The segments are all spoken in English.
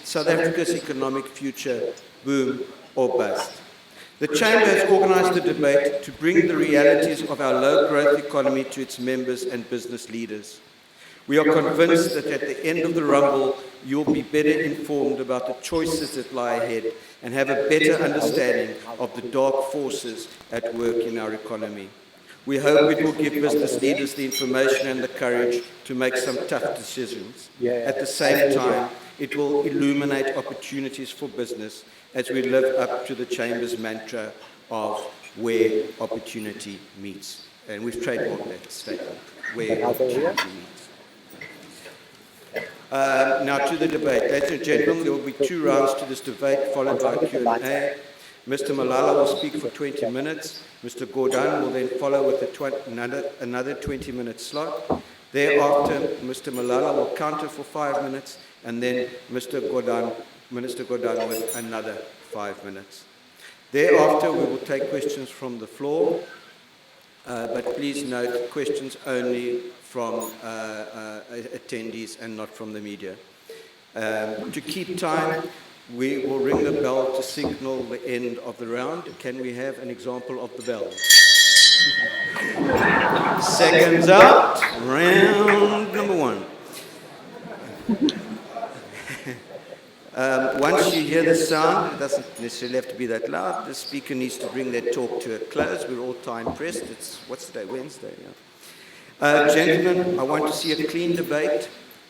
South Africa's economic future, boom or bust. The Chamber has organised a debate to bring the realities of our low-growth economy to its members and business leaders. We are convinced that at the end of the rumble, you'll be better informed about the choices that lie ahead and have a better understanding of the dark forces at work in our economy. We hope it will give business leaders the information and the courage to make some tough decisions. At the same time, it will illuminate opportunities for business as we live up to the Chamber's mantra of where opportunity meets. And we've trademarked that statement, where opportunity meets. Now to the debate. Ladies and gentlemen, there will be 2 rounds to this debate, followed by Q&A. Mr. Malala will speak for 20 minutes. Mr. Gordhan will then follow with another 20-minute slot. Thereafter, Mr. Malala will counter for 5 minutes, and then Minister Gordhan with another 5 minutes. Thereafter, we will take questions from the floor, but please note questions only from attendees and not from the media. To keep time, we will ring the bell to signal the end of the round. Can we have an example of the bell? Seconds out, round number 1. Once you hear the sound, it doesn't necessarily have to be that loud. The speaker needs to bring their talk to a close. We're all time pressed. It's, what's the day? Wednesday, yeah. Gentlemen, I want to see a clean debate.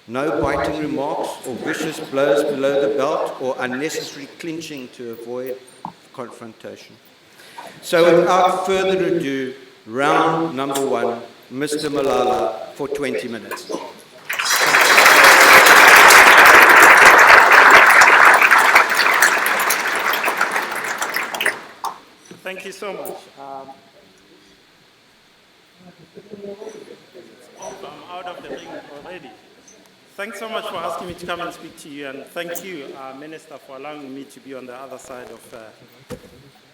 No biting remarks or vicious blows below the belt or unnecessary clinching to avoid confrontation. So without further ado, round number 1, Mr. Malala for 20 minutes. Thank you so much. I'm out of the ring already. Thanks so much for asking me to come and speak to you, and thank you, Minister, for allowing me to be on the other side of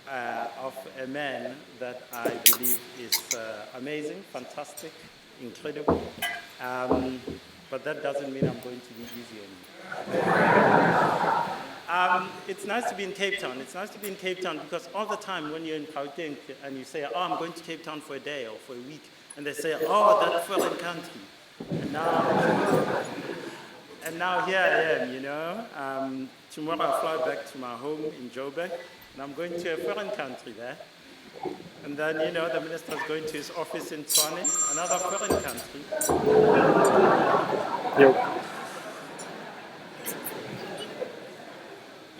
a man that I believe is amazing, fantastic, incredible. But that doesn't mean I'm going to be easy on you. It's nice to be in Cape Town. It's nice to be in Cape Town because all the time when you're in Gauteng and you say, oh, I'm going to Cape Town for a day or for a week, and they say, oh, that foreign country. And now here I am, you know. Tomorrow I'll fly back to my home in Joburg, and I'm going to a foreign country there. And then, you know, the minister is going to his office in Tshwane, another foreign country. Yep.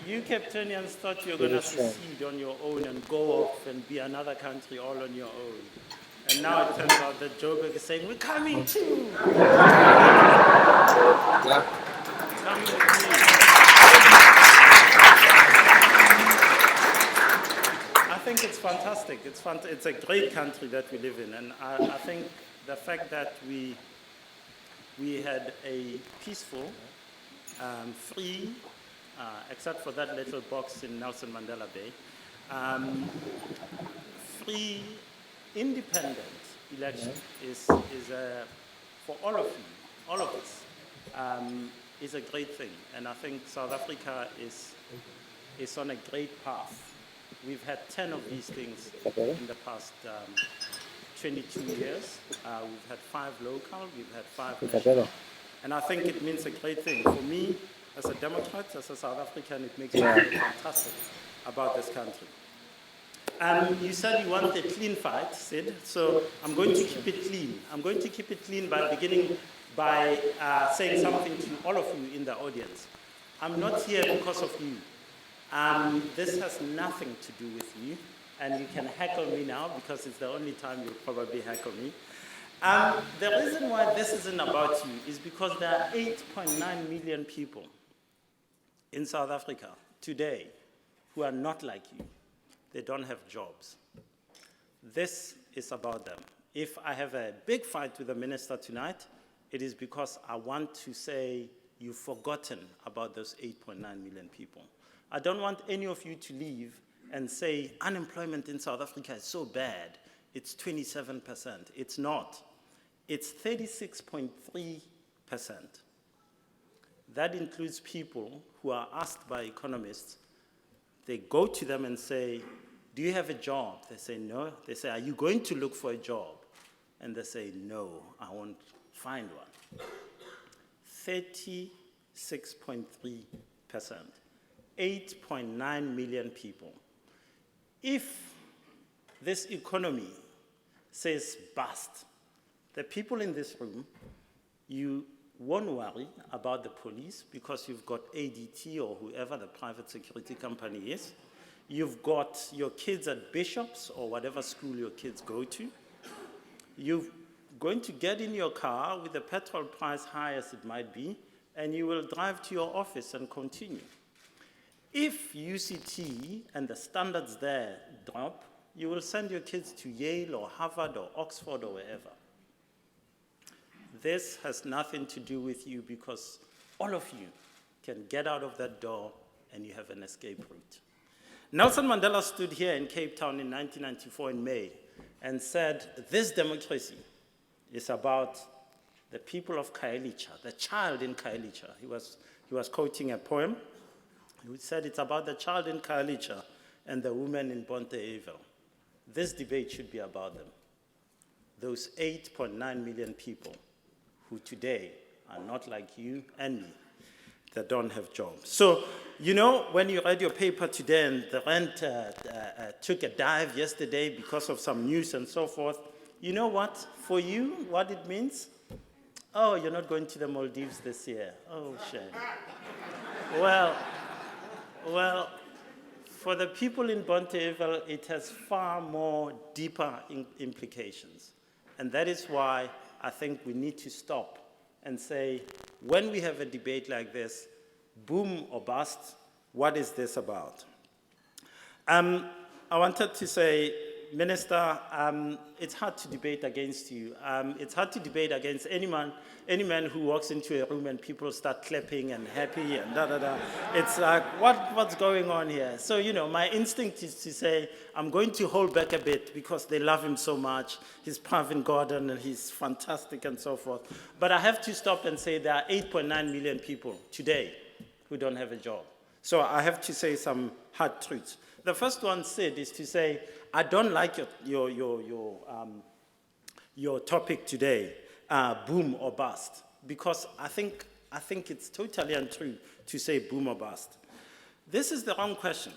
You Capetonians thought you were going to secede on your own and go off and be another country all on your own. And now it turns out that Joburg is saying, we're coming too. Coming with me. I think it's fantastic. It's a great country that we live in. And I think the fact that we had a peaceful, free, except for that little box in Nelson Mandela Bay, free, independent election is for all of you, all of us, is a great thing. And I think South Africa is on a great path. We've had 10 of these things in the past 22 years. We've had 5 local, we've had 5 national. And I think it means a great thing. For me, as a Democrat, as a South African, it makes me feel fantastic about this country. You said you want a clean fight, Sid, so I'm going to keep it clean. I'm going to keep it clean by beginning by saying something to all of you in the audience. I'm not here because of you. This has nothing to do with you, and you can heckle me now because it's the only time you'll probably heckle me. The reason why this isn't about you is because there are 8.9 million people in South Africa today who are not like you. They don't have jobs. This is about them. If I have a big fight with the minister tonight, it is because I want to say you've forgotten about those 8.9 million people. I don't want any of you to leave and say unemployment in South Africa is so bad. It's 27%. It's not. It's 36.3%. that includes people who are asked by economists, they go to them and say, do you have a job? They say, no. They say, are you going to look for a job? And they say, no, I won't find one. 36.3%, 8.9 million people. If this economy says bust, the people in this room, you won't worry about the police because you've got ADT or whoever the private security company is. You've got your kids at Bishop's or whatever school your kids go to. You're going to get in your car with the petrol price high as it might be, and you will drive to your office and continue. If UCT and the standards there drop, you will send your kids to Yale or Harvard or Oxford or wherever. This has nothing to do with you because all of you can get out of that door and you have an escape route. Nelson Mandela stood here in Cape Town in 1994 in May and said, this democracy is about the people of Khayelitsha, the child in Khayelitsha. He was quoting a poem. He said it's about the child in Khayelitsha and the woman in Bonteheuvel. This debate should be about them. Those 8.9 million people who today are not like you and me, that don't have jobs. So, you know, when you read your paper today and the rent took a dive yesterday because of some news and so forth, you know what, for you, what it means? Oh, you're not going to the Maldives this year. Oh, shame. Well, for the people in Bonteheuvel, it has far more deeper implications. And that is why I think we need to stop and say, when we have a debate like this, boom or bust, what is this about? I wanted to say, Minister, it's hard to debate against you. It's hard to debate against any man who walks into a room and people start clapping and happy and da-da-da. It's like, what's going on here? So, you know, my instinct is to say, I'm going to hold back a bit because they love him so much. He's Pravin Gordhan and he's fantastic and so forth. But I have to stop and say there are 8.9 million people today who don't have a job. So I have to say some hard truths. The first one said is to say, I don't like your topic today, boom or bust, because I think it's totally untrue to say boom or bust. This is the wrong question.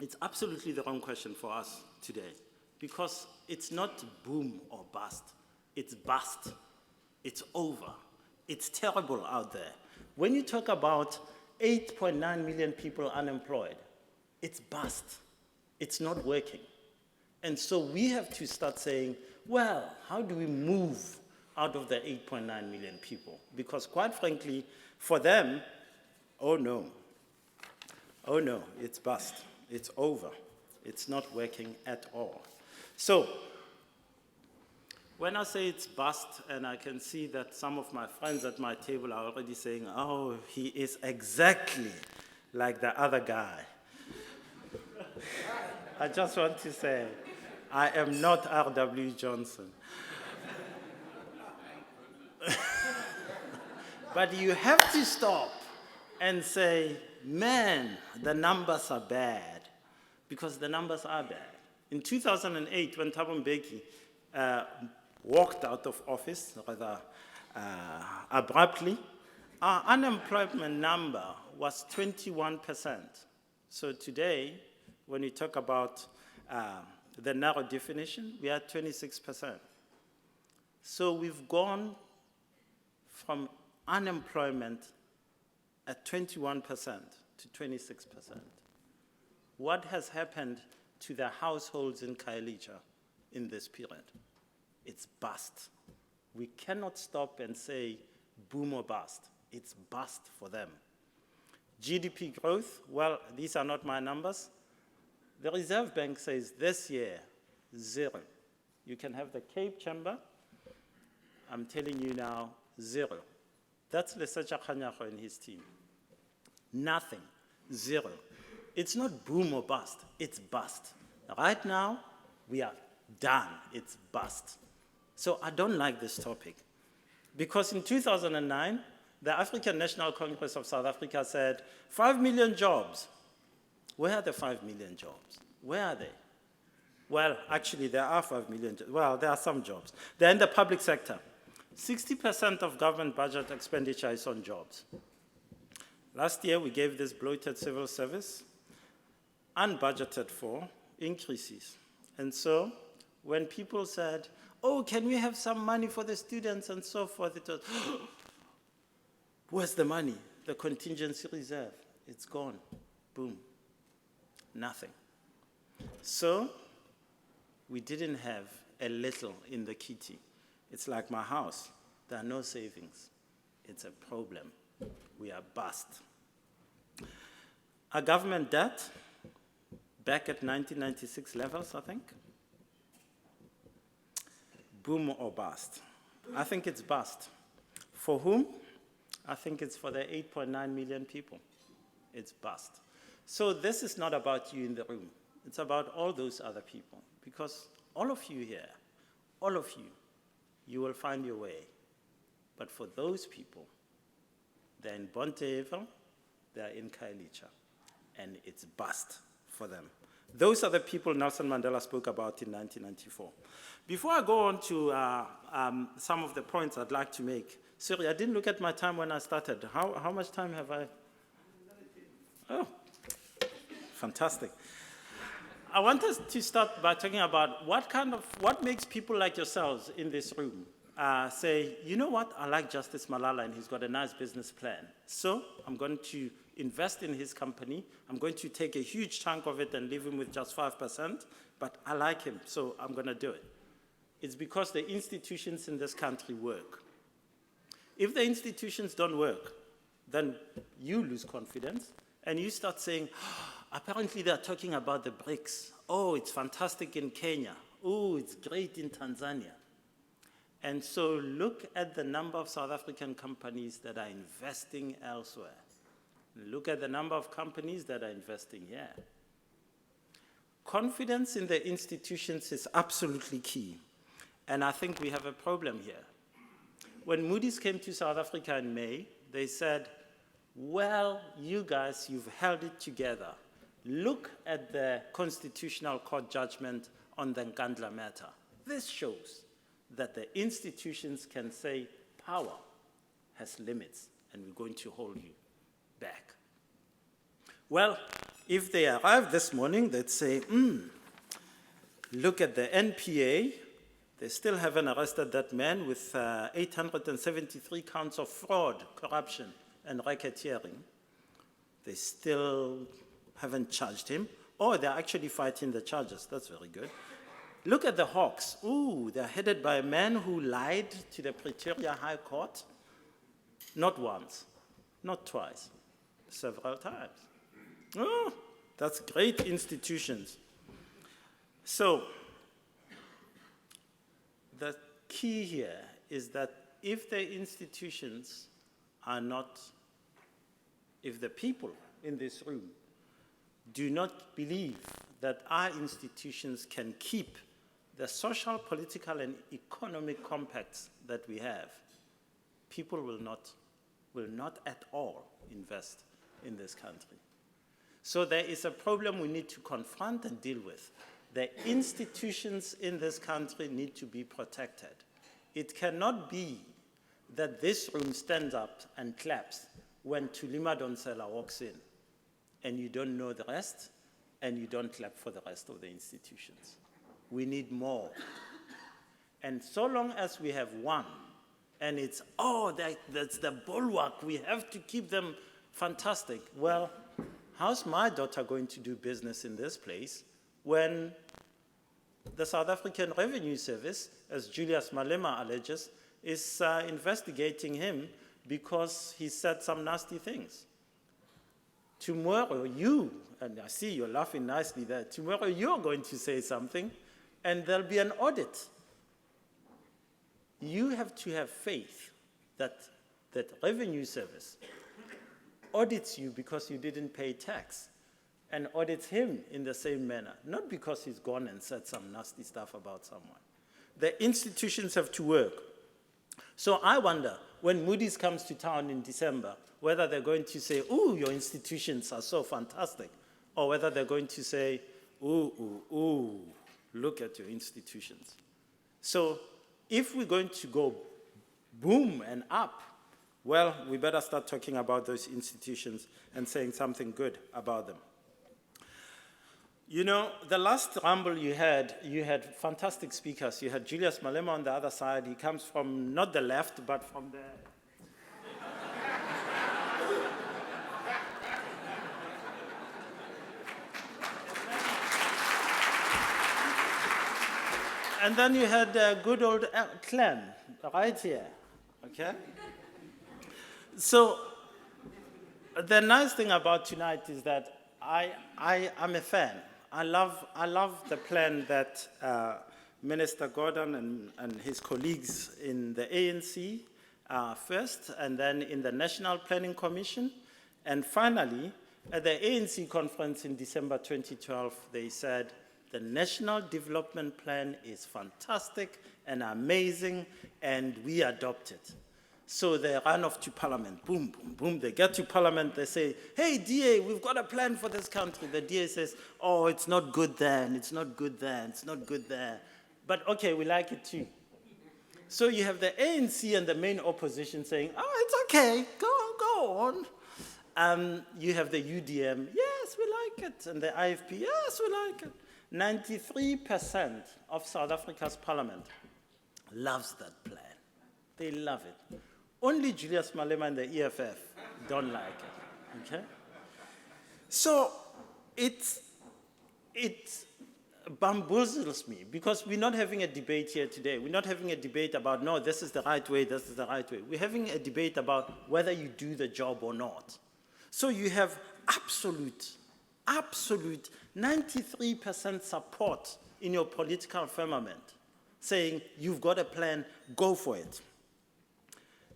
It's absolutely the wrong question for us today, because it's not boom or bust. It's bust. It's over. It's terrible out there. When you talk about 8.9 million people unemployed, it's bust. It's not working. And so we have to start saying, well, how do we move out of the 8.9 million people? Because quite frankly, for them, oh no, it's bust. It's over. It's not working at all. So when I say it's bust, and I can see that some of my friends at my table are already saying, oh, he is exactly like the other guy. I just want to say, I am not R.W. Johnson. But you have to stop and say, man, the numbers are bad, because the numbers are bad. In 2008, when Thabo Mbeki walked out of office, rather abruptly, our unemployment number was 21%. So today, when we talk about the narrow definition, we are at 26%. So we've gone from unemployment at 21% to 26%. What has happened to the households in Khayelitsha in this period? It's bust. We cannot stop and say boom or bust. It's bust for them. GDP growth, well, these are not my numbers. The Reserve Bank says this year, 0. You can have the Cape Chamber. I'm telling you now, 0. That's Lesetja Kganyago and his team. Nothing, 0. It's not boom or bust, it's bust. Right now, we are done, it's bust. So I don't like this topic. Because in 2009, The African National Congress of South Africa said, 5 million jobs. Where are the 5 million jobs? Where are they? Well, actually, there are 5 million jobs. Well, there are some jobs. They're in the public sector. 60% of government budget expenditure is on jobs. Last year, we gave this bloated civil service unbudgeted for increases. And so when people said, oh, can we have some money for the students and so forth, it was, where's the money? The contingency reserve. It's gone. Boom. Nothing. So we didn't have a little in the kitty. It's like my house. There are no savings. It's a problem. We are bust. Our government debt, back at 1996 levels, I think. Boom or bust? I think it's bust. For whom? I think it's for the 8.9 million people. It's bust. So this is not about you in the room. It's about all those other people. Because all of you here, all of you, you will find your way. But for those people, they're in Bonteheuvel, they're in Khayelitsha, and it's bust for them. Those are the people Nelson Mandela spoke about in 1994. Before I go on to some of the points I'd like to make, sorry, I didn't look at my time when I started. How much time have I? Oh, fantastic. I want us to start by talking about what makes people like yourselves in this room say, you know what, I like Justice Malala and he's got a nice business plan. So I'm going to invest in his company. I'm going to take a huge chunk of it and leave him with just 5%, but I like him, so I'm going to do it. It's because the institutions in this country work. If the institutions don't work, then you lose confidence and you start saying, apparently they're talking about the BRICS. Oh, it's fantastic in Kenya. Oh, it's great in Tanzania. And so look at the number of South African companies that are investing elsewhere. Look at the number of companies that are investing here. Confidence in the institutions is absolutely key. And I think we have a problem here. When Moody's came to South Africa in May, they said, well, you guys, you've held it together. Look at the Constitutional Court judgment on the Nkandla matter. This shows that the institutions can say power has limits and we're going to hold you back. Well, if they arrive this morning, they'd say, look at the NPA. They still haven't arrested that man with 873 counts of fraud, corruption, and racketeering. They still haven't charged him. Oh, they're actually fighting the charges. That's very good. Look at the Hawks. Ooh, they're headed by a man who lied to the Pretoria High Court. Not once, not twice, several times. Oh, that's great institutions. So, the key here is that if the institutions are not, if the people in this room do not believe that our institutions can keep the social, political, and economic compacts that we have, people will not at all invest in this country. So there is a problem we need to confront and deal with. The institutions in this country need to be protected. It cannot be that this room stands up and claps when Tulima Donsela walks in, and you don't know the rest, and you don't clap for the rest of the institutions. We need more. And so long as we have one, and it's, oh, that's the bulwark, we have to keep them fantastic. Well, how's my daughter going to do business in this place when the South African Revenue Service, as Julius Malema alleges, is investigating him because he said some nasty things? Tomorrow, you, and I see you're laughing nicely there, tomorrow you're going to say something, and there'll be an audit. You have to have faith that Revenue Service audits you because you didn't pay tax, and audits him in the same manner, not because he's gone and said some nasty stuff about someone. The institutions have to work. So I wonder, when Moody's comes to town in December, whether they're going to say, ooh, your institutions are so fantastic, or whether they're going to say, ooh, ooh, ooh, look at your institutions. So if we're going to go boom and up, well, we better start talking about those institutions and saying something good about them. You know, the last rumble you had fantastic speakers. You had Julius Malema on the other side. He comes from not the left, but from the... And then you had good old Clem, right here, okay? So the nice thing about tonight is that I'm a fan. I love the plan that Minister Gordhan and his colleagues in the ANC first, and then in the National Planning Commission, and finally, at the ANC conference in December 2012, they said, the National Development Plan is fantastic and amazing, and we adopt it. So they run off to Parliament, boom, boom, boom. They get to Parliament, they say, hey, DA, we've got a plan for this country. The DA says, oh, it's not good there, and it's not good there, and it's not good there. But okay, we like it too. So you have the ANC and the main opposition saying, oh, it's okay, go on. You have the UDM, yes, we like it, and the IFP, yes, we like it. 93% of South Africa's parliament loves that plan. They love it. Only Julius Malema and the EFF don't like it, okay? So it bamboozles me because we're not having a debate here today. We're not having a debate about, no, this is the right way, this is the right way. We're having a debate about whether you do the job or not. So you have absolute 93% support in your political firmament saying, you've got a plan, go for it.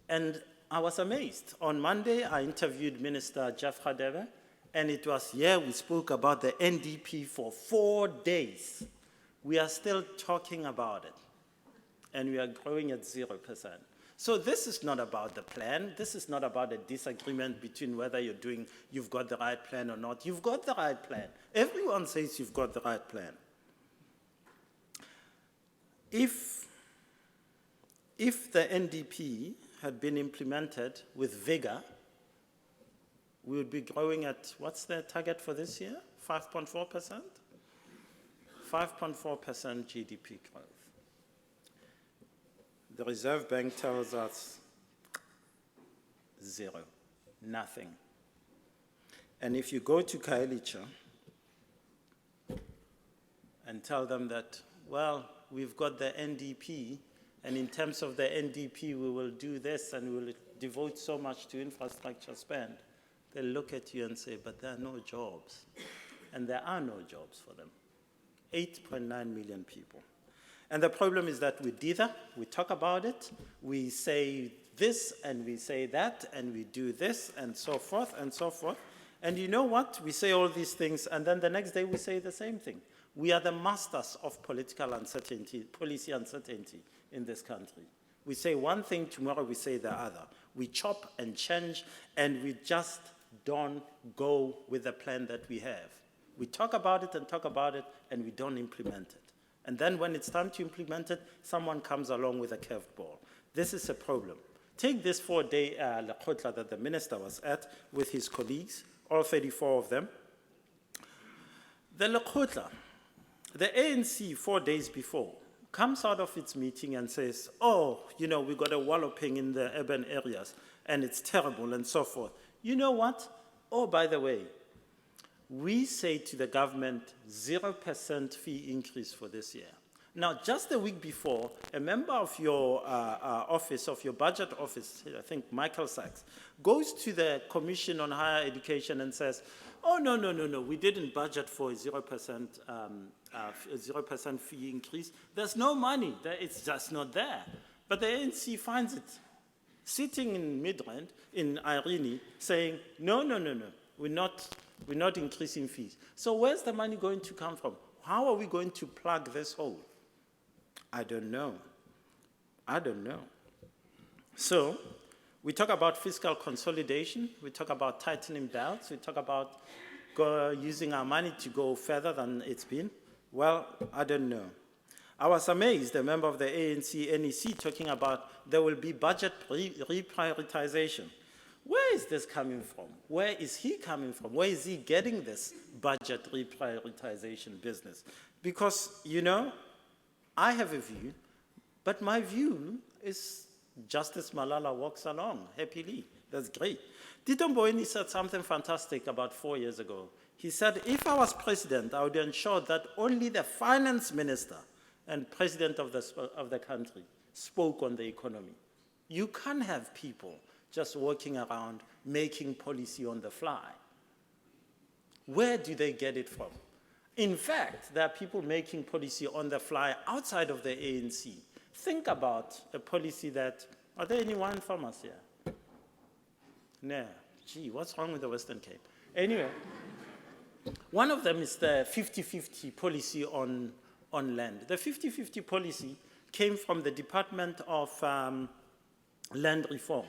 And I was amazed. On Monday, I interviewed Minister Jeff Radebe, and it was, we spoke about the NDP for 4 days. We are still talking about it, and we are growing at 0%. So this is not about the plan. This is not about a disagreement between whether you've got the right plan or not. You've got the right plan. Everyone says you've got the right plan. If the NDP had been implemented with vigor, we would be growing at, what's the target for this year? 5.4%? 5.4% GDP growth. The Reserve Bank tells us 0, nothing. And if you go to Kaelicha and tell them that, well, we've got the NDP, and in terms of the NDP, we will do this and we will devote so much to infrastructure spend, they'll look at you and say, but there are no jobs. And there are no jobs for them. 8.9 million people. And the problem is that we dither, we talk about it, we say this and we say that, and we do this, and so forth, and so forth. And you know what? We say all these things, and then the next day we say the same thing. We are the masters of political uncertainty, policy uncertainty in this country. We say one thing, tomorrow we say the other. We chop and change, and we just don't go with the plan that we have. We talk about it, and we don't implement it. And then when it's time to implement it, someone comes along with a curveball. This is a problem. Take this 4-day Lekgotla that the minister was at with his colleagues, all 34 of them. The Lekgotla, the ANC 4 days before, comes out of its meeting and says, oh, you know, we got a walloping in the urban areas, and it's terrible, and so forth. You know what? Oh, by the way, we say to the government, 0% fee increase for this year. Now, just a week before, a member of your office, of your budget office, I think Michael Sachs, goes to the Commission on Higher Education and says, oh, no, we didn't budget for a 0% fee increase. There's no money, it's just not there. But the ANC finds it, sitting in Midrand, in Irene, saying, no, we're not increasing fees. So where's the money going to come from? How are we going to plug this hole? I don't know. So we talk about fiscal consolidation, we talk about tightening belts, we talk about using our money to go further than it's been. Well, I don't know. I was amazed, a member of the ANC NEC talking about there will be budget reprioritization. Where is this coming from? Where is he coming from? Where is he getting this budget reprioritization business? Because, you know, I have a view, but my view is Justice Malala walks along happily. That's great. Tito Mboweni said something fantastic about 4 years ago. He said, if I was president, I would ensure that only the finance minister and president of the country spoke on the economy. You can't have people just walking around making policy on the fly. Where do they get it from? In fact, there are people making policy on the fly outside of the ANC. Think about a policy that, are there any wine farmers here? No. Gee, what's wrong with the Western Cape? Anyway, one of them is the 50-50 policy on land. The 50-50 policy came from the Department of Land Reform.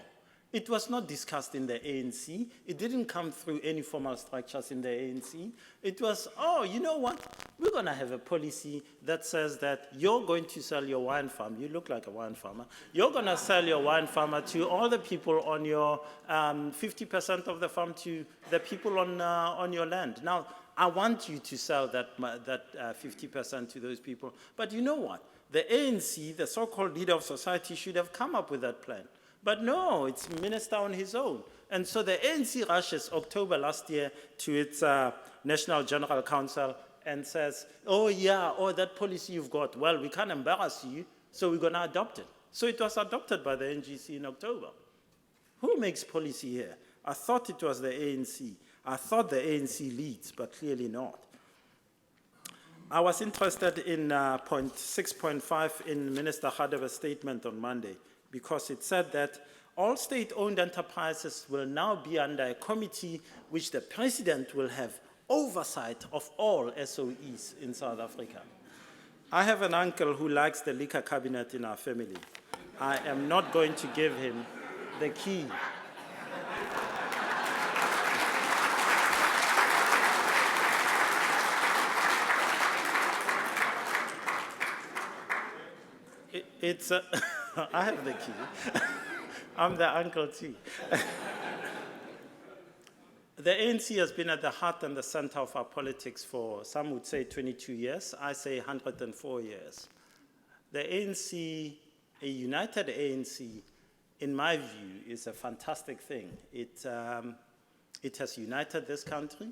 It was not discussed in the ANC. It didn't come through any formal structures in the ANC. It was, oh, you know what? We're going to have a policy that says that you're going to sell your wine farm. You look like a wine farmer. You're going to sell your wine farmer to all the people on your 50% of the farm to the people on your land. Now, I want you to sell that 50% to those people. But you know what? The ANC, the so-called leader of society, should have come up with that plan. But no, it's minister on his own. And so the ANC rushes October last year to its National General Council and says, oh yeah, oh that policy you've got, well, we can't embarrass you, so we're going to adopt it. So it was adopted by the NGC in October. Who makes policy here? I thought it was the ANC. I thought the ANC leads, but clearly not. I was interested in point 6.5 in Minister Khadeba's statement on Monday, because it said that all state-owned enterprises will now be under a committee which the president will have oversight of all SOEs in South Africa. I have an uncle who likes the liquor cabinet in our family. I am not going to give him the key. I have the key. I'm the uncle too. The ANC has been at the heart and the center of our politics for, some would say 22 years, I say 104 years. The ANC, a united ANC, in my view, is a fantastic thing. It has united this country.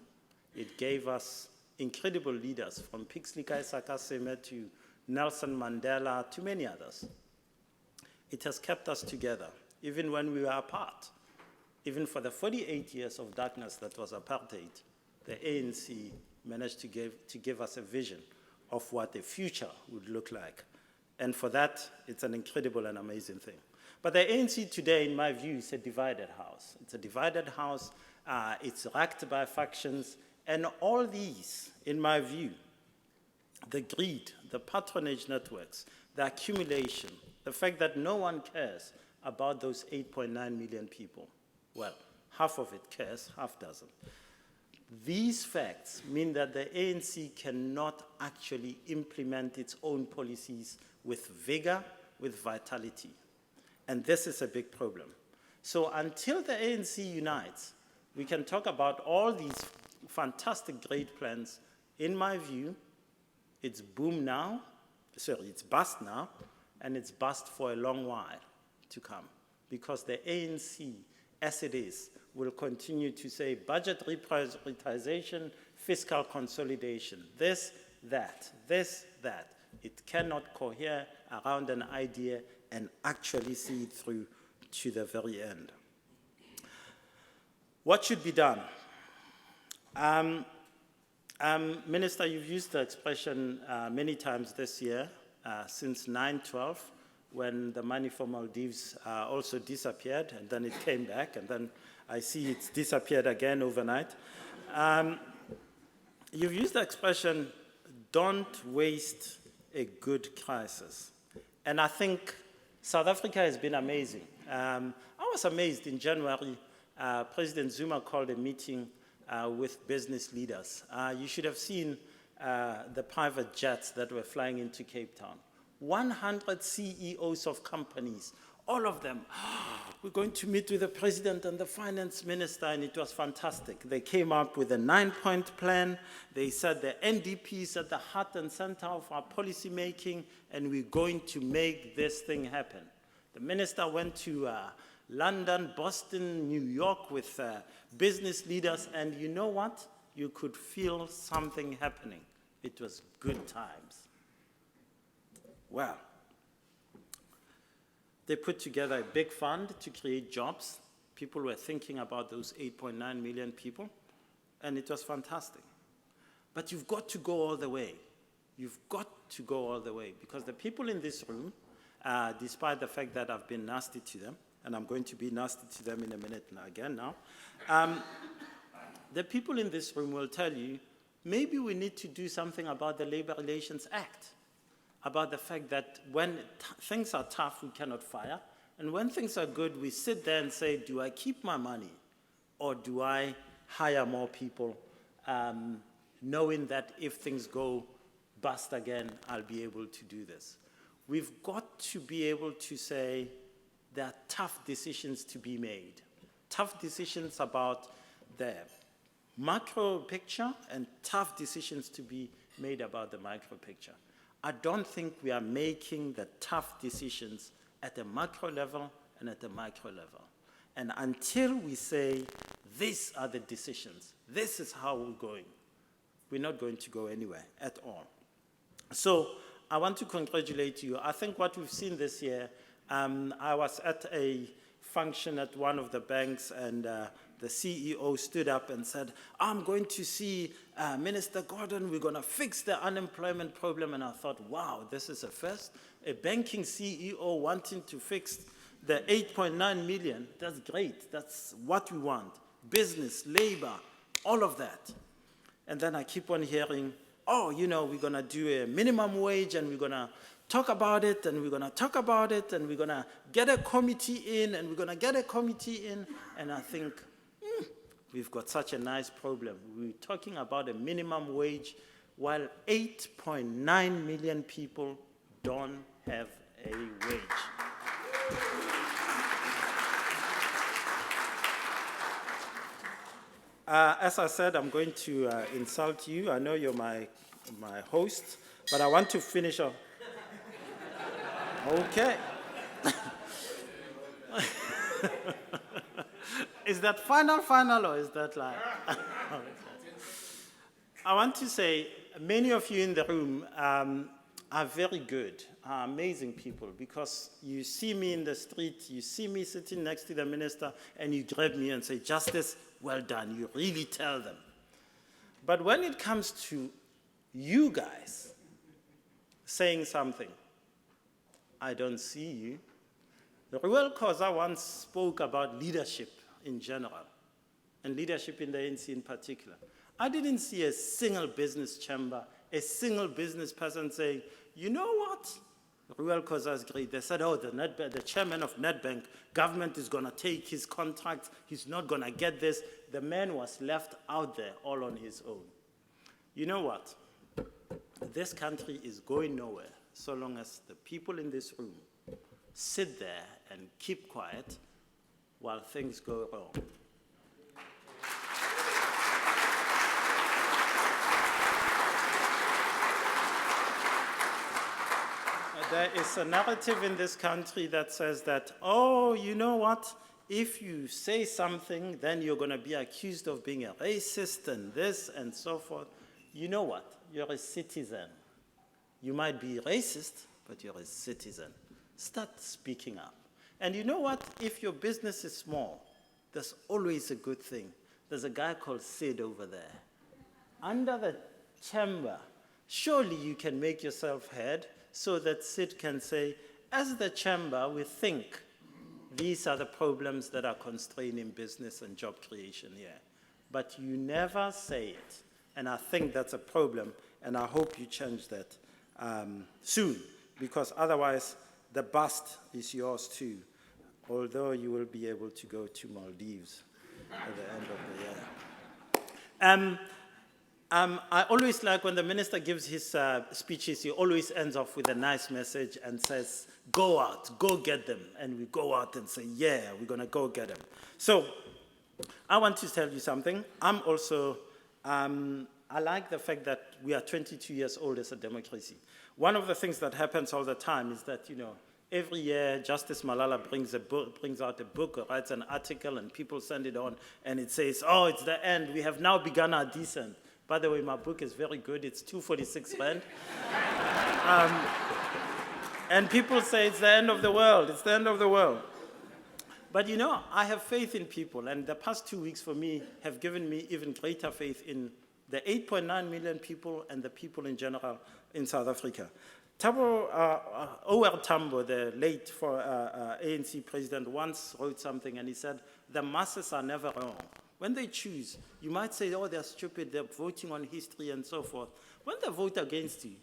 It gave us incredible leaders, from Pixley Sakaseme to Nelson Mandela to many others. It has kept us together, even when we were apart. Even for the 48 years of darkness that was apartheid, the ANC managed to give us a vision of what the future would look like. And for that, it's an incredible and amazing thing. But the ANC today, in my view, is a divided house. It's a divided house. It's racked by factions. And all these, in my view, the greed, the patronage networks, the accumulation, the fact that no one cares about those 8.9 million people. Well, half of it cares, half doesn't. These facts mean that the ANC cannot actually implement its own policies with vigor, with vitality. And this is a big problem. So until the ANC unites, we can talk about all these fantastic, great plans. In my view, it's it's bust now, and it's bust for a long while to come, because the ANC, as it is, will continue to say budget reprioritization, fiscal consolidation, this, that. It cannot cohere around an idea and actually see it through to the very end. What should be done? Minister, you've used the expression many times this year, since 9/12, when the money for Maldives also disappeared, and then it came back, and then I see it's disappeared again overnight. You've used the expression, don't waste a good crisis. And I think South Africa has been amazing. I was amazed in January, President Zuma called a meeting with business leaders. You should have seen the private jets that were flying into Cape Town. 100 CEOs of companies, all of them. We're going to meet with the president and the finance minister, and it was fantastic. They came up with a 9-point plan. They said the NDP is at the heart and center of our policy making, and we're going to make this thing happen. The minister went to London, Boston, New York with business leaders, and you know what? You could feel something happening. It was good times. Well, they put together a big fund to create jobs. People were thinking about those 8.9 million people, and it was fantastic. But you've got to go all the way. You've got to go all the way, because the people in this room, despite the fact that I've been nasty to them, and I'm going to be nasty to them in a minute now, the people in this room will tell you, maybe we need to do something about the Labor Relations Act, about the fact that when things are tough, we cannot fire, and when things are good, we sit there and say, do I keep my money, or do I hire more people, knowing that if things go bust again, I'll be able to do this. We've got to be able to say there are tough decisions to be made, tough decisions about the macro picture and tough decisions to be made about the micro picture. I don't think we are making the tough decisions at the macro level and at the micro level. And until we say, these are the decisions, this is how we're going, we're not going to go anywhere at all. So I want to congratulate you. I think what we've seen this year, I was at a function at one of the banks, and the CEO stood up and said, I'm going to see Minister Gordhan, we're going to fix the unemployment problem. And I thought, wow, this is a first. A banking CEO wanting to fix the 8.9 million, that's great. That's what we want. Business, labor, all of that. And then I keep on hearing, oh, you know, we're going to do a minimum wage, and we're going to talk about it, and we're going to talk about it, and we're going to get a committee in, and we're going to get a committee in. And I think, we've got such a nice problem. We're talking about a minimum wage while 8.9 million people don't have a wage. As I said, I'm going to insult you. I know you're my host, but I want to finish off. Okay. Is that final, or is that like? I want to say, many of you in the room are very good, are amazing people, because you see me in the street, you see me sitting next to the minister, and you grab me and say, Justice, well done. You really tell them. But when it comes to you guys saying something, I don't see you. Ruel Khoza once spoke about leadership in general, and leadership in the ANC in particular. I didn't see a single business chamber, a single business person saying, you know what? Ruel Khoza is great. They said, oh, the chairman of Nedbank, government is going to take his contract. He's not going to get this. The man was left out there all on his own. You know what? This country is going nowhere so long as the people in this room sit there and keep quiet while things go wrong. There is a narrative in this country that says that, oh, you know what? If you say something, then you're going to be accused of being a racist and this and so forth. You know what? You're a citizen. You might be racist, but you're a citizen. Start speaking up. And you know what? If your business is small, there's always a good thing. There's a guy called Sid over there. Under the chamber, surely you can make yourself heard so that Sid can say, as the chamber, we think these are the problems that are constraining business and job creation here. But you never say it. And I think that's a problem, and I hope you change that soon, because otherwise the bust is yours too. although you will be able to go to Maldives at the end of the year. I always like when the minister gives his speeches, he always ends off with a nice message and says, go out, go get them. And we go out and say, yeah, we're going to go get them. So I want to tell you something. I'm also, I like the fact that we are 22 years old as a democracy. One of the things that happens all the time is that, every year Justice Malala brings out a book or writes an article and people send it on and it says, oh, it's the end. We have now begun our descent. By the way, my book is very good. It's 246 Rand. And people say it's the end of the world. It's the end of the world. But I have faith in people. And the past 2 weeks for me have given me even greater faith in the 8.9 million people and the people in general in South Africa. O.R. Tambo, the late ANC president, once wrote something and he said, the masses are never wrong. When they choose, you might say, oh, they're stupid, they're voting on history and so forth. When they vote against you,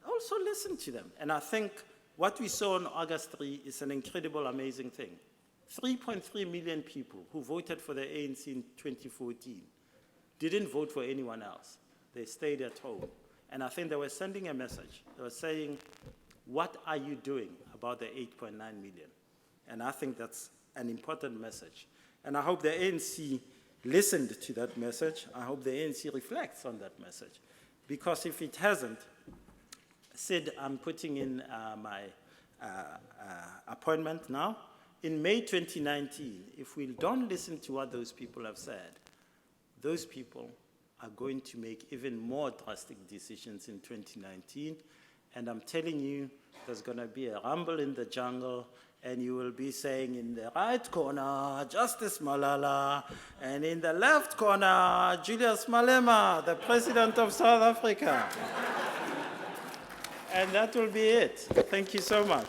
also listen to them. And I think what we saw on August 3 is an incredible, amazing thing. 3.3 million people who voted for the ANC in 2014 didn't vote for anyone else. They stayed at home. And I think they were sending a message. They were saying, what are you doing about the 8.9 million? And I think that's an important message. And I hope the ANC listened to that message. I hope the ANC reflects on that message. Because if it hasn't, Sid, I'm putting in my appointment now. In May 2019, if we don't listen to what those people have said, those people are going to make even more drastic decisions in 2019. And I'm telling you, there's going to be a rumble in the jungle, and you will be saying in the right corner, Justice Malala, and in the left corner, Julius Malema, the President of South Africa. And that will be it. Thank you so much.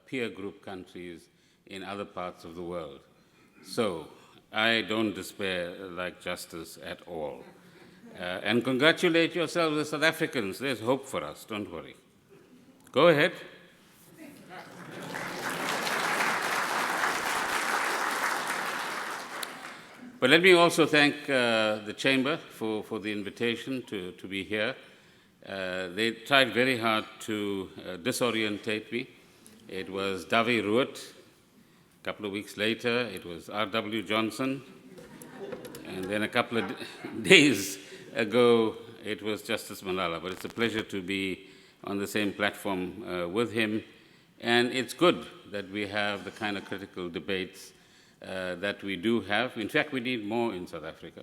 Peer group countries in other parts of the world. So I don't despair like Justice at all. And congratulate yourselves as South Africans. There's hope for us, don't worry. Go ahead. But let me also thank the Chamber for the invitation to be here. They tried very hard to disorientate me. It was Dawie Ruot. A couple of weeks later, it was R.W. Johnson. And then a couple of days ago, it was Justice Malala. But it's a pleasure to be on the same platform with him. And it's good that we have the kind of critical debates that we do have. In fact, we need more in South Africa.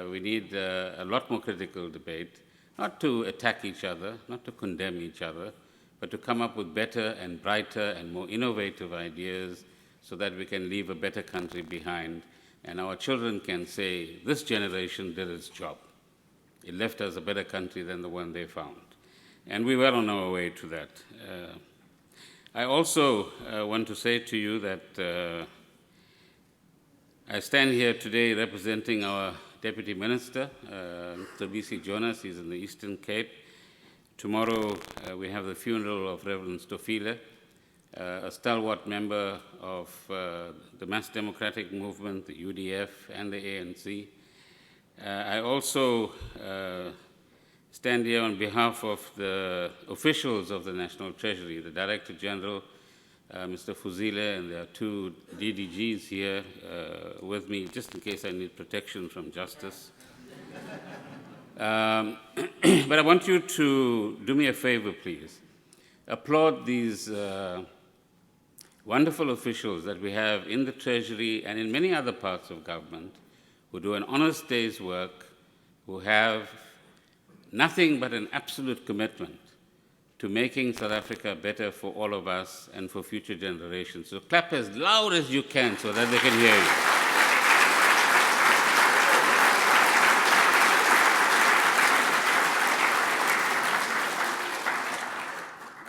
We need a lot more critical debate, not to attack each other, not to condemn each other, but to come up with better and brighter and more innovative ideas so that we can leave a better country behind and our children can say, this generation did its job. It left us a better country than the one they found. And we were on our way to that. I also want to say to you that I stand here today representing our Deputy Minister, Mr. B.C. Jonas. He's in the Eastern Cape. Tomorrow we have the funeral of Reverend Stofile, a stalwart member of the Mass Democratic Movement, the UDF, and the ANC. I also stand here on behalf of the officials of the National Treasury, the Director General, Mr. Fuzile, and there are two DDGs here with me, just in case I need protection from justice. But I want you to do me a favor, please. Applaud these wonderful officials that we have in the Treasury and in many other parts of government who do an honest day's work, who have nothing but an absolute commitment to making South Africa better for all of us and for future generations. So clap as loud as you can so that they can hear you.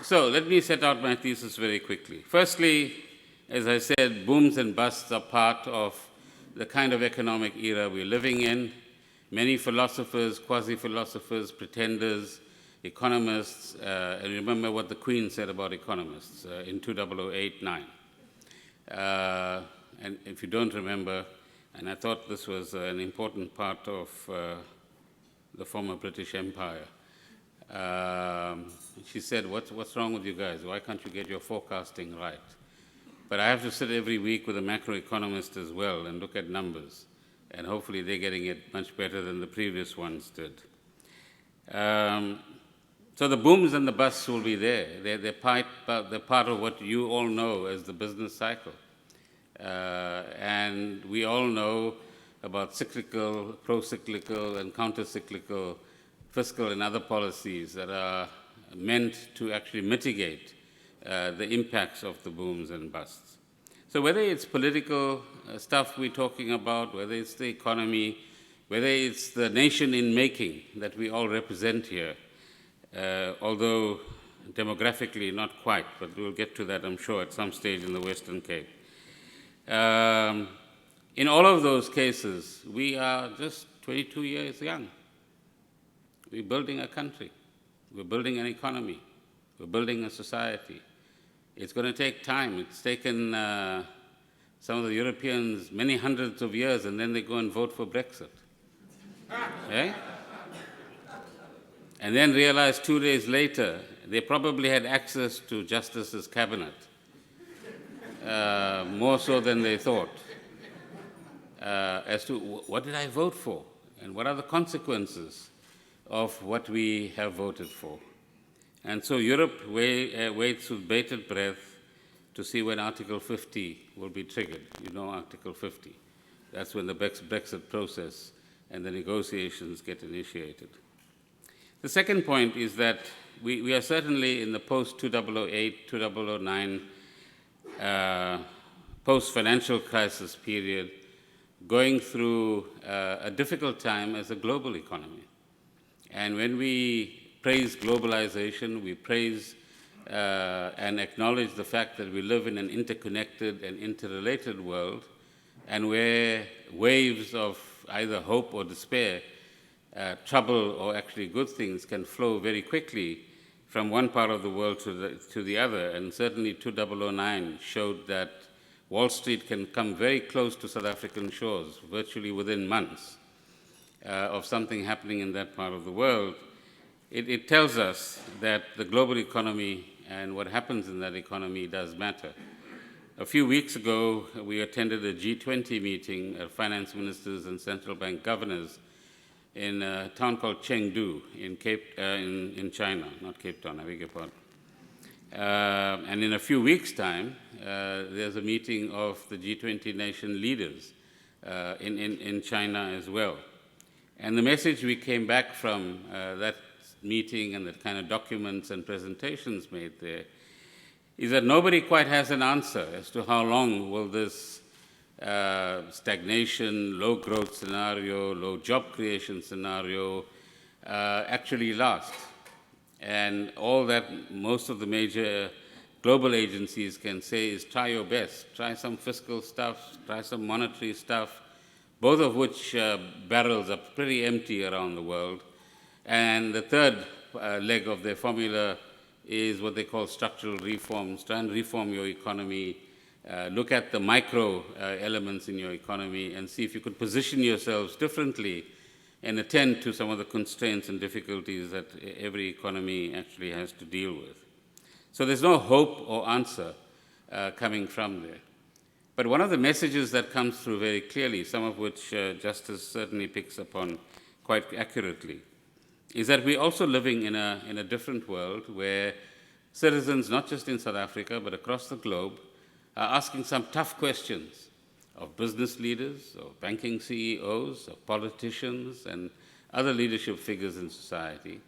So let me set out my thesis very quickly. Firstly, as I said, booms and busts are part of the kind of economic era we're living in. Many philosophers, quasi-philosophers, pretenders, economists, and remember what the Queen said about economists in 2008-9. And if you don't remember, and I thought this was an important part of the former British Empire, she said, what's wrong with you guys? Why can't you get your forecasting right? But I have to sit every week with a macroeconomist as well and look at numbers, and hopefully they're getting it much better than the previous ones did. So the booms and the busts will be there. They're part of what you all know as the business cycle. And we all know about cyclical, pro-cyclical, and counter-cyclical fiscal and other policies that are meant to actually mitigate the impacts of the booms and busts. So whether it's political stuff we're talking about, whether it's the economy, whether it's the nation in making that we all represent here, although demographically not quite, but we'll get to that, I'm sure, at some stage in the Western Cape. In all of those cases, we are just 22 years young. We're building a country. We're building an economy. We're building a society. It's going to take time. It's taken some of the Europeans many hundreds of years, and then they go and vote for Brexit. Okay? And then realize 2 days later, they probably had access to Justice's cabinet, more so than they thought, as to what did I vote for, and what are the consequences of what we have voted for. And so Europe waits with bated breath to see when Article 50 will be triggered. You know Article 50. That's when the Brexit process and the negotiations get initiated. The second point is that we are certainly in the post-2008, 2009, post-financial crisis period, going through a difficult time as a global economy. And when we praise globalization, we praise and acknowledge the fact that we live in an interconnected and interrelated world, and where waves of either hope or despair, trouble or actually good things can flow very quickly from one part of the world to the other. And certainly 2009 showed that Wall Street can come very close to South African shores, virtually within months of something happening in that part of the world. It tells us that the global economy and what happens in that economy does matter. A few weeks ago, we attended a G20 meeting of finance ministers and central bank governors in a town called Chengdu in China, not Cape Town, I beg your pardon. And in a few weeks' time, there's a meeting of the G20 nation leaders in China as well. And the message we came back from that meeting and the kind of documents and presentations made there is that nobody quite has an answer as to how long will this stagnation, low growth scenario, low job creation scenario, actually last. And all that most of the major global agencies can say is try your best, try some fiscal stuff, try some monetary stuff, both of which barrels are pretty empty around the world. And the third leg of their formula is what they call structural reforms. Try and reform your economy, look at the micro elements in your economy and see if you could position yourselves differently and attend to some of the constraints and difficulties that every economy actually has to deal with. So there's no hope or answer coming from there. But one of the messages that comes through very clearly, some of which Justice certainly picks up on quite accurately, is that we're also living in a different world where citizens, not just in South Africa, but across the globe, are asking some tough questions of business leaders, of banking CEOs, of politicians, and other leadership figures in society.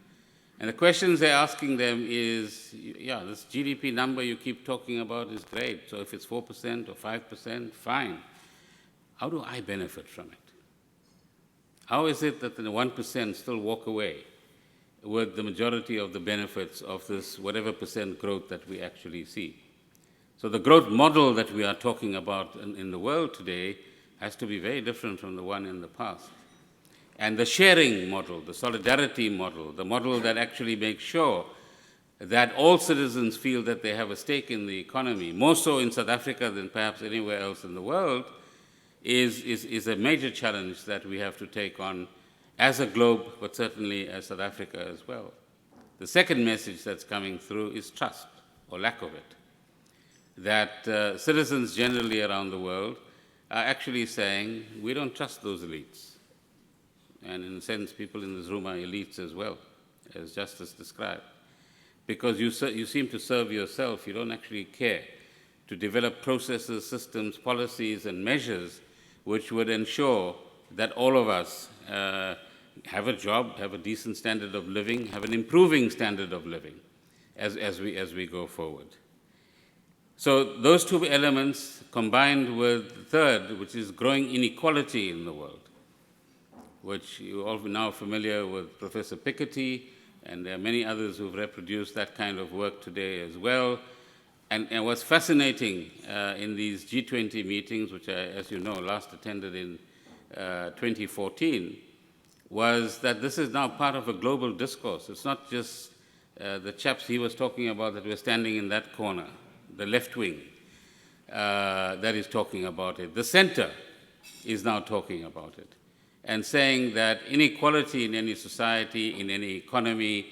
And the questions they're asking them is, yeah, this GDP number you keep talking about is great. So if it's 4% or 5%, fine. How do I benefit from it? How is it that the 1% still walk away with the majority of the benefits of this whatever percent growth that we actually see? So the growth model that we are talking about in the world today has to be very different from the one in the past. And the sharing model, the solidarity model, the model that actually makes sure that all citizens feel that they have a stake in the economy, more so in South Africa than perhaps anywhere else in the world, is a major challenge that we have to take on as a globe, but certainly as South Africa as well. The second message that's coming through is trust, or lack of it. That citizens generally around the world are actually saying, we don't trust those elites. And in a sense, people in this room are elites as well, as Justice described. Because you seem to serve yourself, you don't actually care to develop processes, systems, policies, and measures which would ensure that all of us have a job, have a decent standard of living, have an improving standard of living as we go forward. So those two elements combined with the third, which is growing inequality in the world, which you're all now familiar with Professor Piketty, and there are many others who've reproduced that kind of work today as well. And what's fascinating in these G20 meetings, which I, as you know, last attended in 2014, was that this is now part of a global discourse. It's not just the chaps he was talking about that were standing in that corner, the left wing, that is talking about it. The center is now talking about it and saying that inequality in any society, in any economy,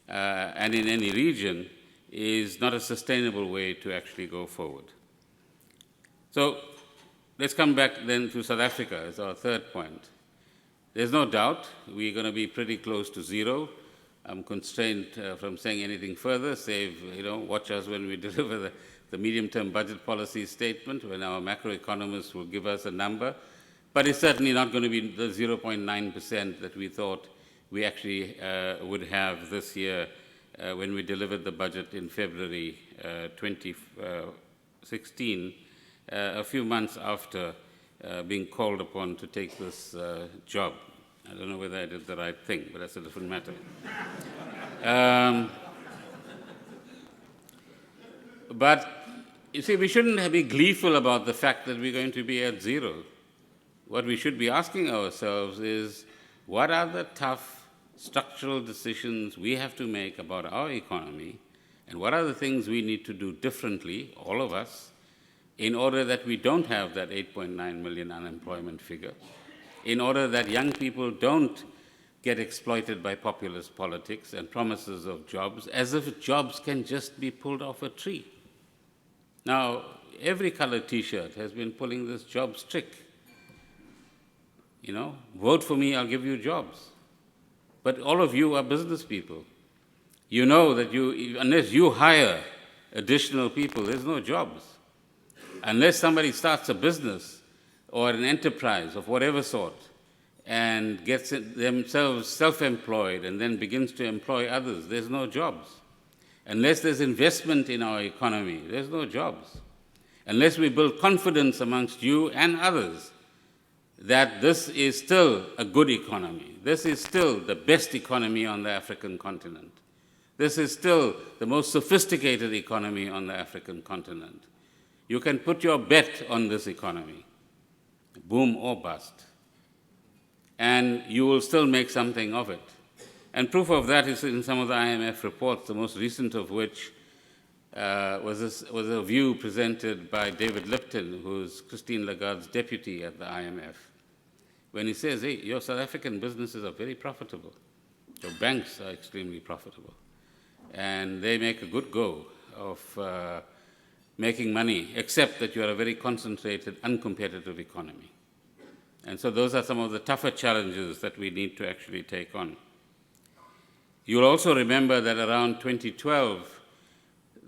and in any region is not a sustainable way to actually go forward. So let's come back then to South Africa as our third point. There's no doubt we're going to be pretty close to zero. I'm constrained from saying anything further, save, watch us when we deliver the medium-term budget policy statement, when our macroeconomists will give us a number. But it's certainly not going to be the 0.9% that we thought we actually would have this year when we delivered the budget in February 2016, a few months after being called upon to take this job. I don't know whether I did the right thing, but that's a different matter. But you see, we shouldn't be gleeful about the fact that we're going to be at zero. What we should be asking ourselves is, what are the tough structural decisions we have to make about our economy, and what are the things we need to do differently, all of us, in order that we don't have that 8.9 million unemployment figure, in order that young people don't get exploited by populist politics and promises of jobs, as if jobs can just be pulled off a tree. Now, every colored T-shirt has been pulling this jobs trick. Vote for me, I'll give you jobs. But all of you are business people. You know that unless you hire additional people, there's no jobs. Unless somebody starts a business or an enterprise of whatever sort and gets themselves self-employed and then begins to employ others, there's no jobs. Unless there's investment in our economy, there's no jobs. Unless we build confidence amongst you and others that this is still a good economy. This is still the best economy on the African continent. This is still the most sophisticated economy on the African continent. You can put your bet on this economy, boom or bust, and you will still make something of it. And proof of that is in some of the IMF reports, the most recent of which was a view presented by David Lipton, who's Christine Lagarde's deputy at the IMF, when he says, hey, your South African businesses are very profitable. Your banks are extremely profitable. And they make a good go of making money, except that you are a very concentrated, uncompetitive economy. And so those are some of the tougher challenges that we need to actually take on. You'll also remember that around 2012,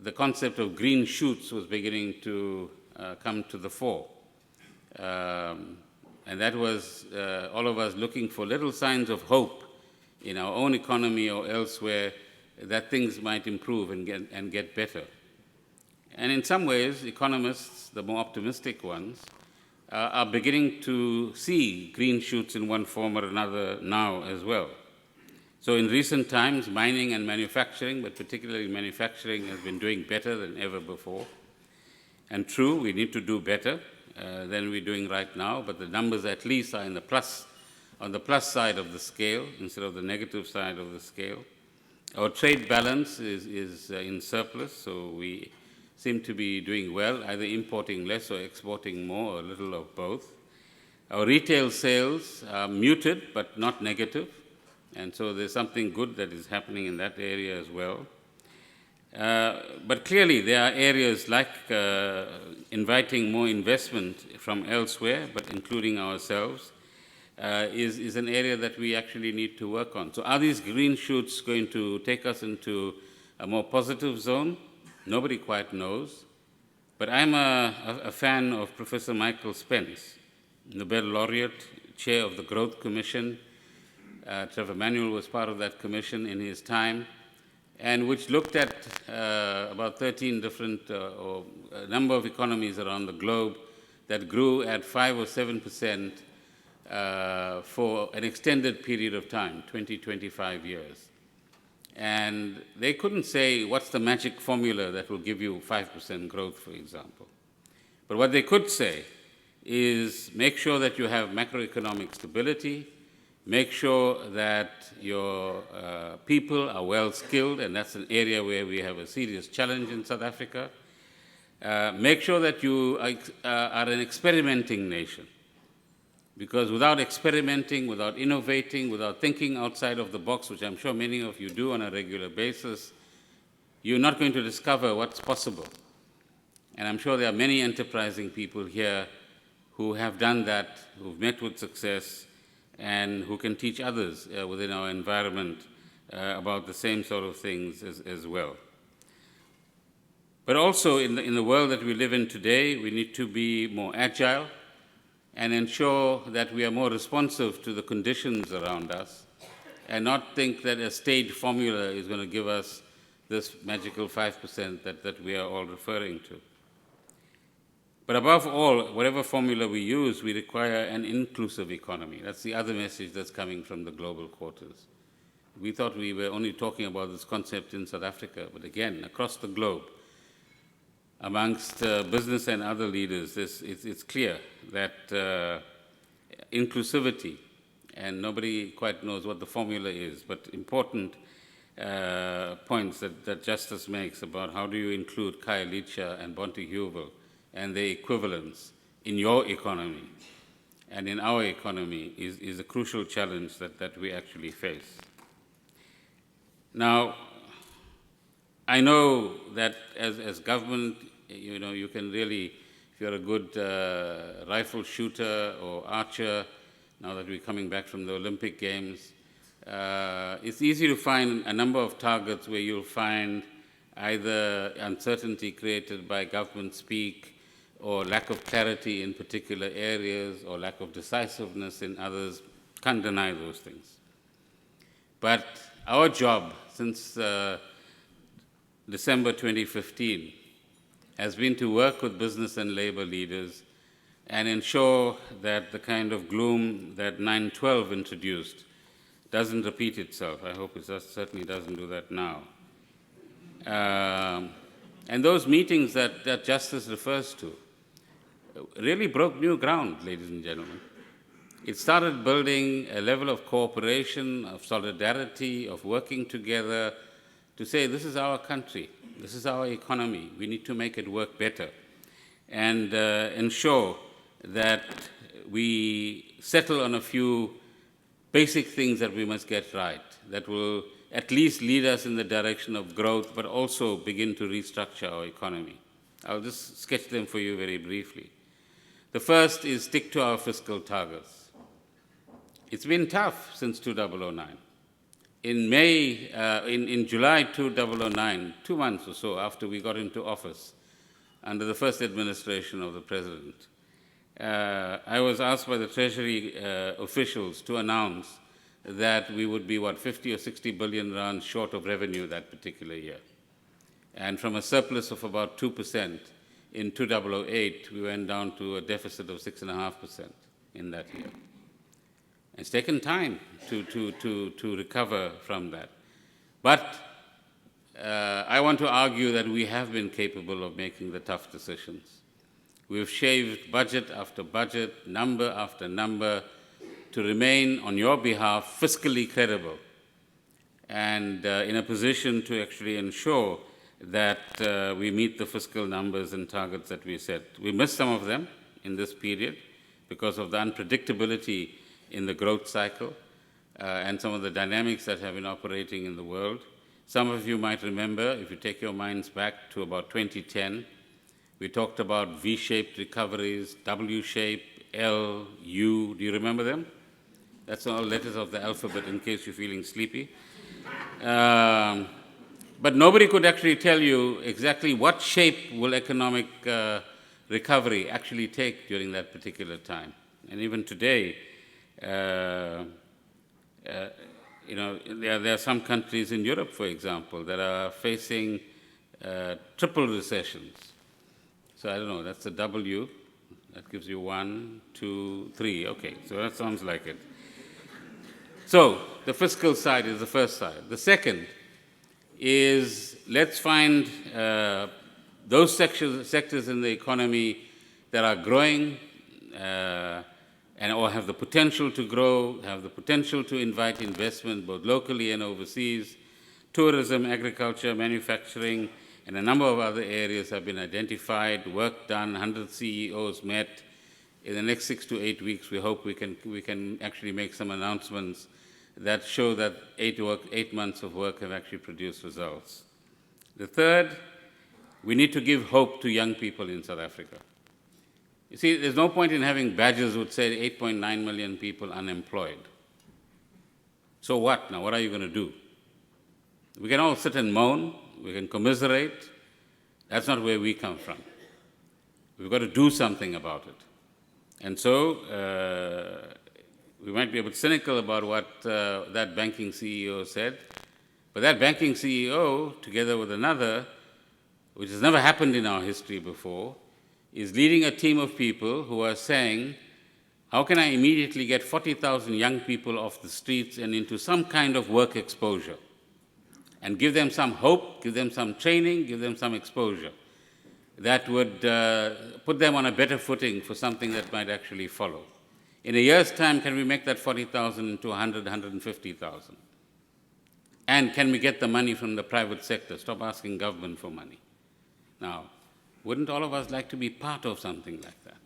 the concept of green shoots was beginning to come to the fore. And that was all of us looking for little signs of hope in our own economy or elsewhere that things might improve and get better. And in some ways, economists, the more optimistic ones, are beginning to see green shoots in one form or another now as well. So in recent times, mining and manufacturing, but particularly manufacturing, has been doing better than ever before. And true, we need to do better than we're doing right now, but the numbers at least are on the plus side of the scale instead of the negative side of the scale. Our trade balance is in surplus, so we seem to be doing well, either importing less or exporting more, or a little of both. Our retail sales are muted, but not negative. And so there's something good that is happening in that area as well. But clearly there are areas like inviting more investment from elsewhere, but including ourselves, is an area that we actually need to work on. So are these green shoots going to take us into a more positive zone? Nobody quite knows. But I'm a fan of Professor Michael Spence, Nobel laureate, chair of the Growth Commission. Trevor Manuel was part of that commission in his time, and which looked at about 13 different or a number of economies around the globe that grew at 5 or 7% for an extended period of time, 20, 25 years. And they couldn't say what's the magic formula that will give you 5% growth, for example. But what they could say is make sure that you have macroeconomic stability, make sure that your people are well skilled, and that's an area where we have a serious challenge in South Africa. Make sure that you are an experimenting nation, because without experimenting, without innovating, without thinking outside of the box, which I'm sure many of you do on a regular basis, you're not going to discover what's possible. And I'm sure there are many enterprising people here who have done that, who've met with success, and who can teach others within our environment about the same sort of things as well. But also in the world that we live in today, we need to be more agile and ensure that we are more responsive to the conditions around us, and not think that a staged formula is going to give us this magical 5% that we are all referring to. But above all, whatever formula we use, we require an inclusive economy. That's the other message that's coming from the global quarters. We thought we were only talking about this concept in South Africa, but again, across the globe, amongst business and other leaders, it's clear that inclusivity, and nobody quite knows what the formula is, but important points that Justice makes about how do you include Khayelitsha and Bonte Heuvel and their equivalents in your economy and in our economy is a crucial challenge that we actually face. Now, I know that as government, you can really, if you're a good rifle shooter or archer, now that we're coming back from the Olympic Games, it's easy to find a number of targets where you'll find either uncertainty created by government speak, or lack of clarity in particular areas, or lack of decisiveness in others. Can't deny those things. But our job since December 2015 has been to work with business and labor leaders and ensure that the kind of gloom that 9/12 introduced doesn't repeat itself. I hope it certainly doesn't do that now. And those meetings that Justice refers to really broke new ground, ladies and gentlemen. It started building a level of cooperation, of solidarity, of working together to say, this is our country, this is our economy, we need to make it work better, and ensure that we settle on a few basic things that we must get right, that will at least lead us in the direction of growth, but also begin to restructure our economy. I'll just sketch them for you very briefly. The first is stick to our fiscal targets. It's been tough since 2009. In July 2009, 2 months or so after we got into office, under the first administration of the President, I was asked by the Treasury officials to announce that we would be, 50 or 60 billion rands short of revenue that particular year. And from a surplus of about 2% in 2008, we went down to a deficit of 6.5% in that year. It's taken time to recover from that. But I want to argue that we have been capable of making the tough decisions. We've shaved budget after budget, number after number, to remain on your behalf fiscally credible and in a position to actually ensure that we meet the fiscal numbers and targets that we set. We missed some of them in this period because of the unpredictability in the growth cycle and some of the dynamics that have been operating in the world. Some of you might remember, if you take your minds back to about 2010, we talked about V-shaped recoveries, W-shape, L, U. Do you remember them? That's all letters of the alphabet in case you're feeling sleepy. But nobody could actually tell you exactly what shape will economic recovery actually take during that particular time. And even today, there are some countries in Europe, for example, that are facing triple recessions. So I don't know, that's a W. That gives you 1, 2, 3. Okay, so that sounds like it. So the fiscal side is the first side. The second is let's find those sectors in the economy that are growing or have the potential to grow, have the potential to invite investment both locally and overseas. Tourism, agriculture, manufacturing, and a number of other areas have been identified, work done, 100 CEOs met. In the next 6 to 8 weeks, we hope we can actually make some announcements that show that 8 months of work have actually produced results. The third, we need to give hope to young people in South Africa. You see, there's no point in having badges which say 8.9 million people unemployed. So what now? What are you going to do? We can all sit and moan, we can commiserate. That's not where we come from. We've got to do something about it. And so we might be a bit cynical about what that banking CEO said, but that banking CEO, together with another, which has never happened in our history before, is leading a team of people who are saying, how can I immediately get 40,000 young people off the streets and into some kind of work exposure and give them some hope, give them some training, give them some exposure that would put them on a better footing for something that might actually follow. In a year's time, can we make that 40,000 into 100, 150,000? And can we get the money from the private sector? Stop asking government for money. Now, wouldn't all of us like to be part of something like that?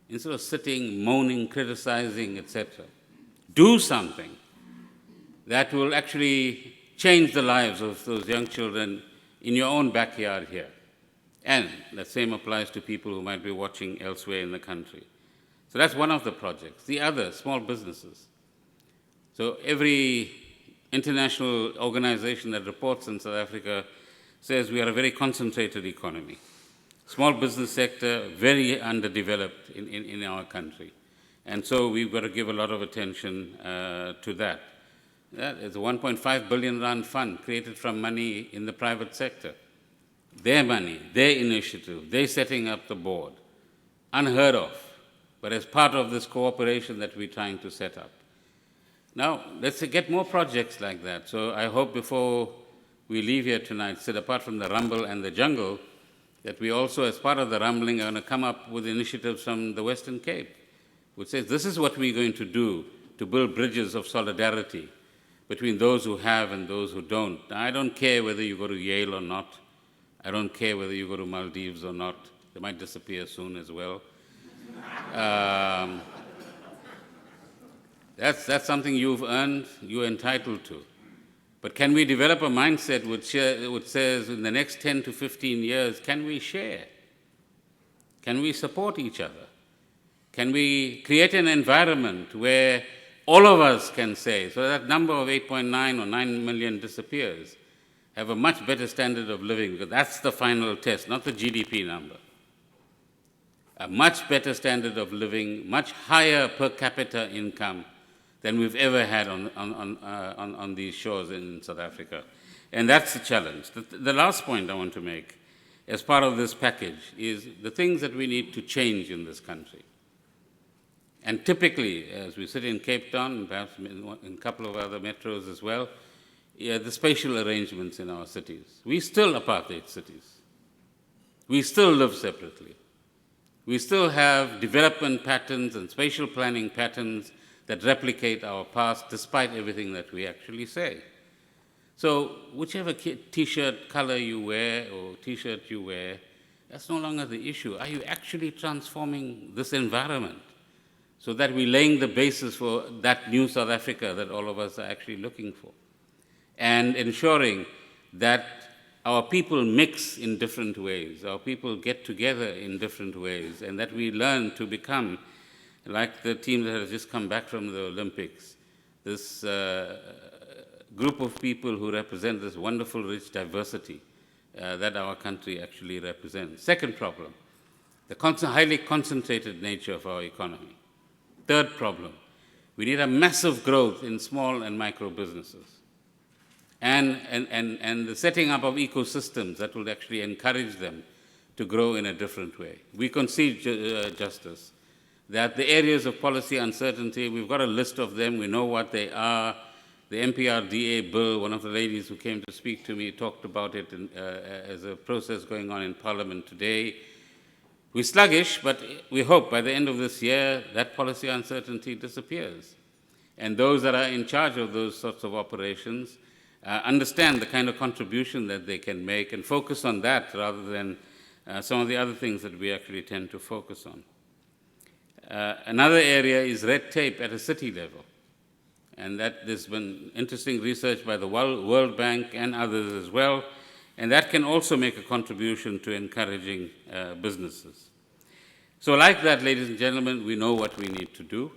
Instead of sitting, moaning, criticizing, etc., do something that will actually change the lives of those young children in your own backyard here. And the same applies to people who might be watching elsewhere in the country. So that's one of the projects. The other, small businesses. So every international organization that reports in South Africa says we are a very concentrated economy. Small business sector, very underdeveloped in our country. And so we've got to give a lot of attention to that. There's a 1.5 billion rand fund created from money in the private sector. Their money, their initiative, they're setting up the board. Unheard of but as part of this cooperation that we're trying to set up. Now, let's get more projects like that. So I hope before we leave here tonight, said apart from the rumble and the jungle, that we also, as part of the rumbling, are going to come up with initiatives from the Western Cape, which says this is what we're going to do to build bridges of solidarity between those who have and those who don't. Now, I don't care whether you go to Yale or not. I don't care whether you go to Maldives or not. They might disappear soon as well. That's something you've earned, you're entitled to. But can we develop a mindset which says in the next 10 to 15 years, can we share? Can we support each other? Can we create an environment where all of us can say, so that number of 8.9 or 9 million disappears, have a much better standard of living, because that's the final test, not the GDP number. A much better standard of living, much higher per capita income than we've ever had on these shores in South Africa. And that's the challenge. The last point I want to make as part of this package is the things that we need to change in this country. And typically, as we sit in Cape Town, and perhaps in a couple of other metros as well, the spatial arrangements in our cities. We still apartheid cities. We still live separately. We still have development patterns and spatial planning patterns that replicate our past despite everything that we actually say. So whichever T-shirt color you wear or T-shirt you wear, that's no longer the issue. Are you actually transforming this environment so that we're laying the basis for that new South Africa that all of us are actually looking for? And ensuring that our people mix in different ways, our people get together in different ways, and that we learn to become like the team that has just come back from the Olympics, this group of people who represent this wonderful, rich diversity that our country actually represents. Second problem, the highly concentrated nature of our economy. Third problem, we need a massive growth in small and micro businesses. And the setting up of ecosystems that will actually encourage them to grow in a different way. We concede, Justice, that the areas of policy uncertainty, we've got a list of them, we know what they are. The MPRDA bill, one of the ladies who came to speak to me talked about it as a process going on in Parliament today. We're sluggish, but we hope by the end of this year that policy uncertainty disappears. And those that are in charge of those sorts of operations understand the kind of contribution that they can make and focus on that rather than some of the other things that we actually tend to focus on. Another area is red tape at a city level. And that there's been interesting research by the World Bank and others as well. And that can also make a contribution to encouraging businesses. So like that, ladies and gentlemen, we know what we need to do.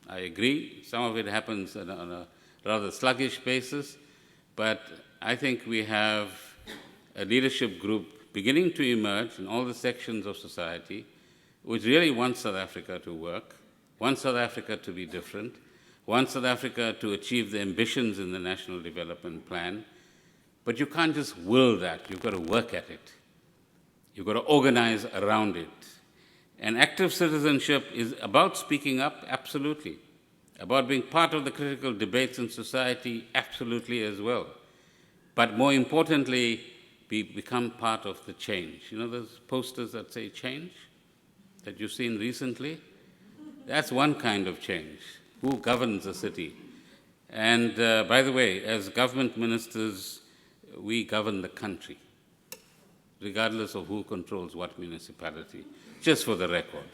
I agree. Some of it happens on a rather sluggish basis. But I think we have a leadership group beginning to emerge in all the sections of society which really wants South Africa to work, wants South Africa to be different, wants South Africa to achieve the ambitions in the National Development Plan. But you can't just will that. You've got to work at it. You've got to organize around it. And active citizenship is about speaking up, absolutely. About being part of the critical debates in society, absolutely as well. But more importantly, become part of the change. You know those posters that say change that you've seen recently? That's one kind of change. Who governs a city? And by the way, as government ministers, we govern the country, regardless of who controls what municipality, just for the record.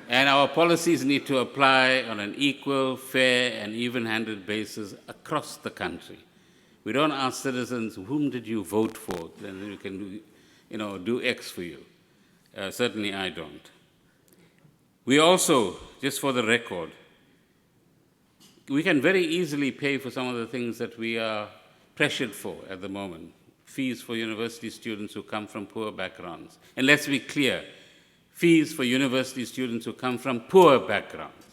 And our policies need to apply on an equal, fair, and even-handed basis across the country. We don't ask citizens, whom did you vote for? Then we can do X for you. Certainly I don't. We also, just for the record, we can very easily pay for some of the things that we are pressured for at the moment. Fees for university students who come from poor backgrounds. And let's be clear, fees for university students who come from poor backgrounds.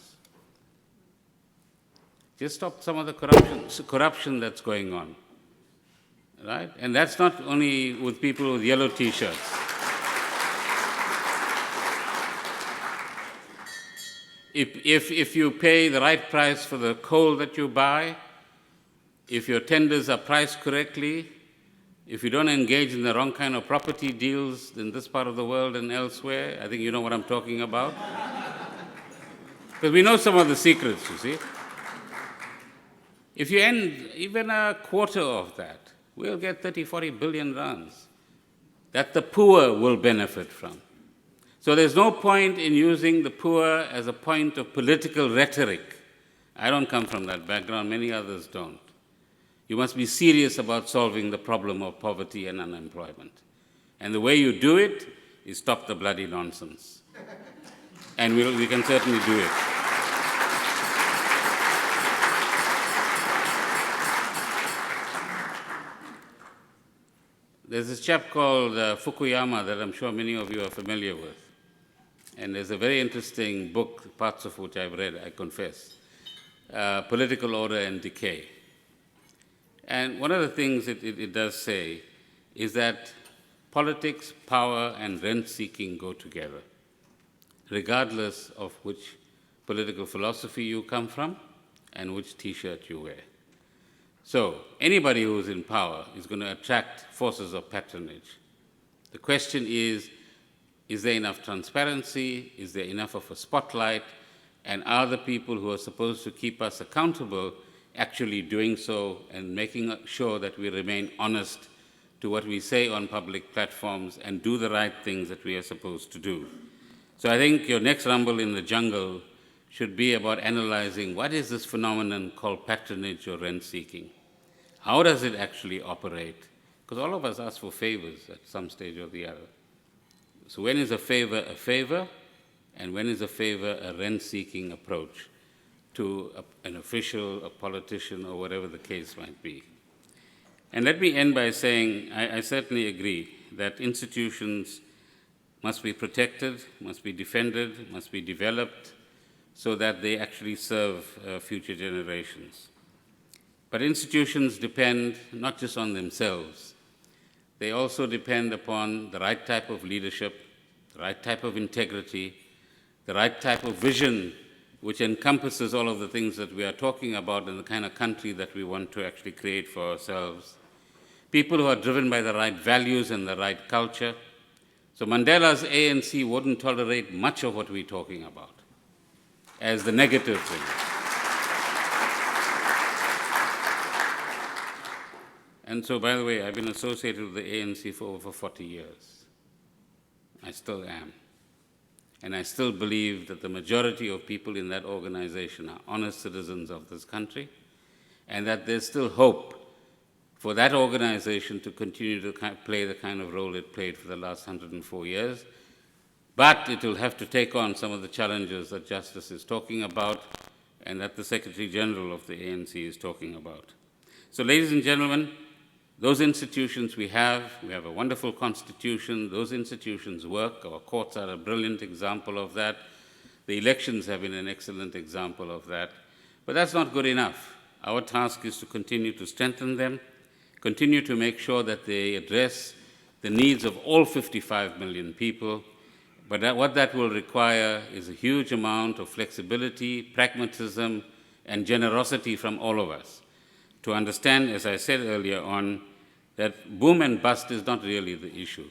Just stop some of the corruption that's going on, right? And that's not only with people with yellow T-shirts. if you pay the right price for the coal that you buy, if your tenders are priced correctly, if you don't engage in the wrong kind of property deals in this part of the world and elsewhere, I think you know what I'm talking about. Because we know some of the secrets, you see. If you end even a quarter of that, we'll get 30, 40 billion rands that the poor will benefit from. So there's no point in using the poor as a point of political rhetoric. I don't come from that background, many others don't. You must be serious about solving the problem of poverty and unemployment. And the way you do it is stop the bloody nonsense. And we can certainly do it. There's this chap called Fukuyama that I'm sure many of you are familiar with. And there's a very interesting book, parts of which I've read, I confess, Political Order and Decay. And one of the things it does say is that politics, power, and rent-seeking go together, regardless of which political philosophy you come from and which T-shirt you wear. So anybody who's in power is going to attract forces of patronage. The question is there enough transparency? Is there enough of a spotlight? And are the people who are supposed to keep us accountable actually doing so and making sure that we remain honest to what we say on public platforms and do the right things that we are supposed to do? So I think your next rumble in the jungle should be about analyzing what is this phenomenon called patronage or rent-seeking? How does it actually operate? Because all of us ask for favors at some stage or the other. So when is a favor, and when is a favor a rent-seeking approach to an official, a politician, or whatever the case might be? And let me end by saying I certainly agree that institutions must be protected, must be defended, must be developed so that they actually serve future generations. But institutions depend not just on themselves, they also depend upon the right type of leadership, the right type of integrity, the right type of vision which encompasses all of the things that we are talking about and the kind of country that we want to actually create for ourselves. People who are driven by the right values and the right culture. So Mandela's ANC wouldn't tolerate much of what we're talking about as the negative thing. And so, by the way, I've been associated with the ANC for over 40 years. I still am. And I still believe that the majority of people in that organization are honest citizens of this country, and that there's still hope for that organization to continue to play the kind of role it played for the last 104 years. But it will have to take on some of the challenges that Justice is talking about and that the Secretary General of the ANC is talking about. So, ladies and gentlemen, those institutions we have a wonderful constitution, those institutions work, our courts are a brilliant example of that, the elections have been an excellent example of that, but that's not good enough. Our task is to continue to strengthen them, continue to make sure that they address the needs of all 55 million people, but what that will require is a huge amount of flexibility, pragmatism, and generosity from all of us to understand, as I said earlier on, that boom and bust is not really the issue.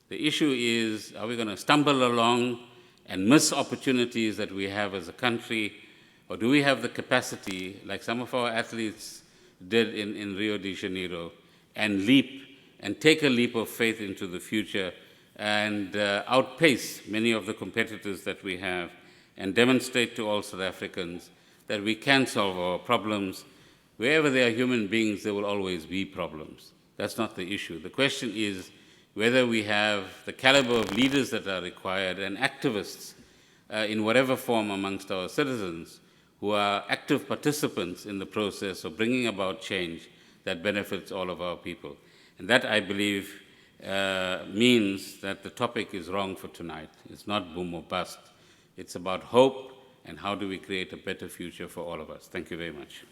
The issue is, are we going to stumble along and miss opportunities that we have as a country, or do we have the capacity, like some of our athletes did in Rio de Janeiro, and take a leap of faith into the future and outpace many of the competitors that we have and demonstrate to all South Africans that we can solve our problems. Wherever there are human beings, there will always be problems. That's not the issue. The question is whether we have the caliber of leaders that are required and activists in whatever form amongst our citizens who are active participants in the process of bringing about change that benefits all of our people. And that, I believe, means that the topic is wrong for tonight. It's not boom or bust. It's about hope and how do we create a better future for all of us. Thank you very much.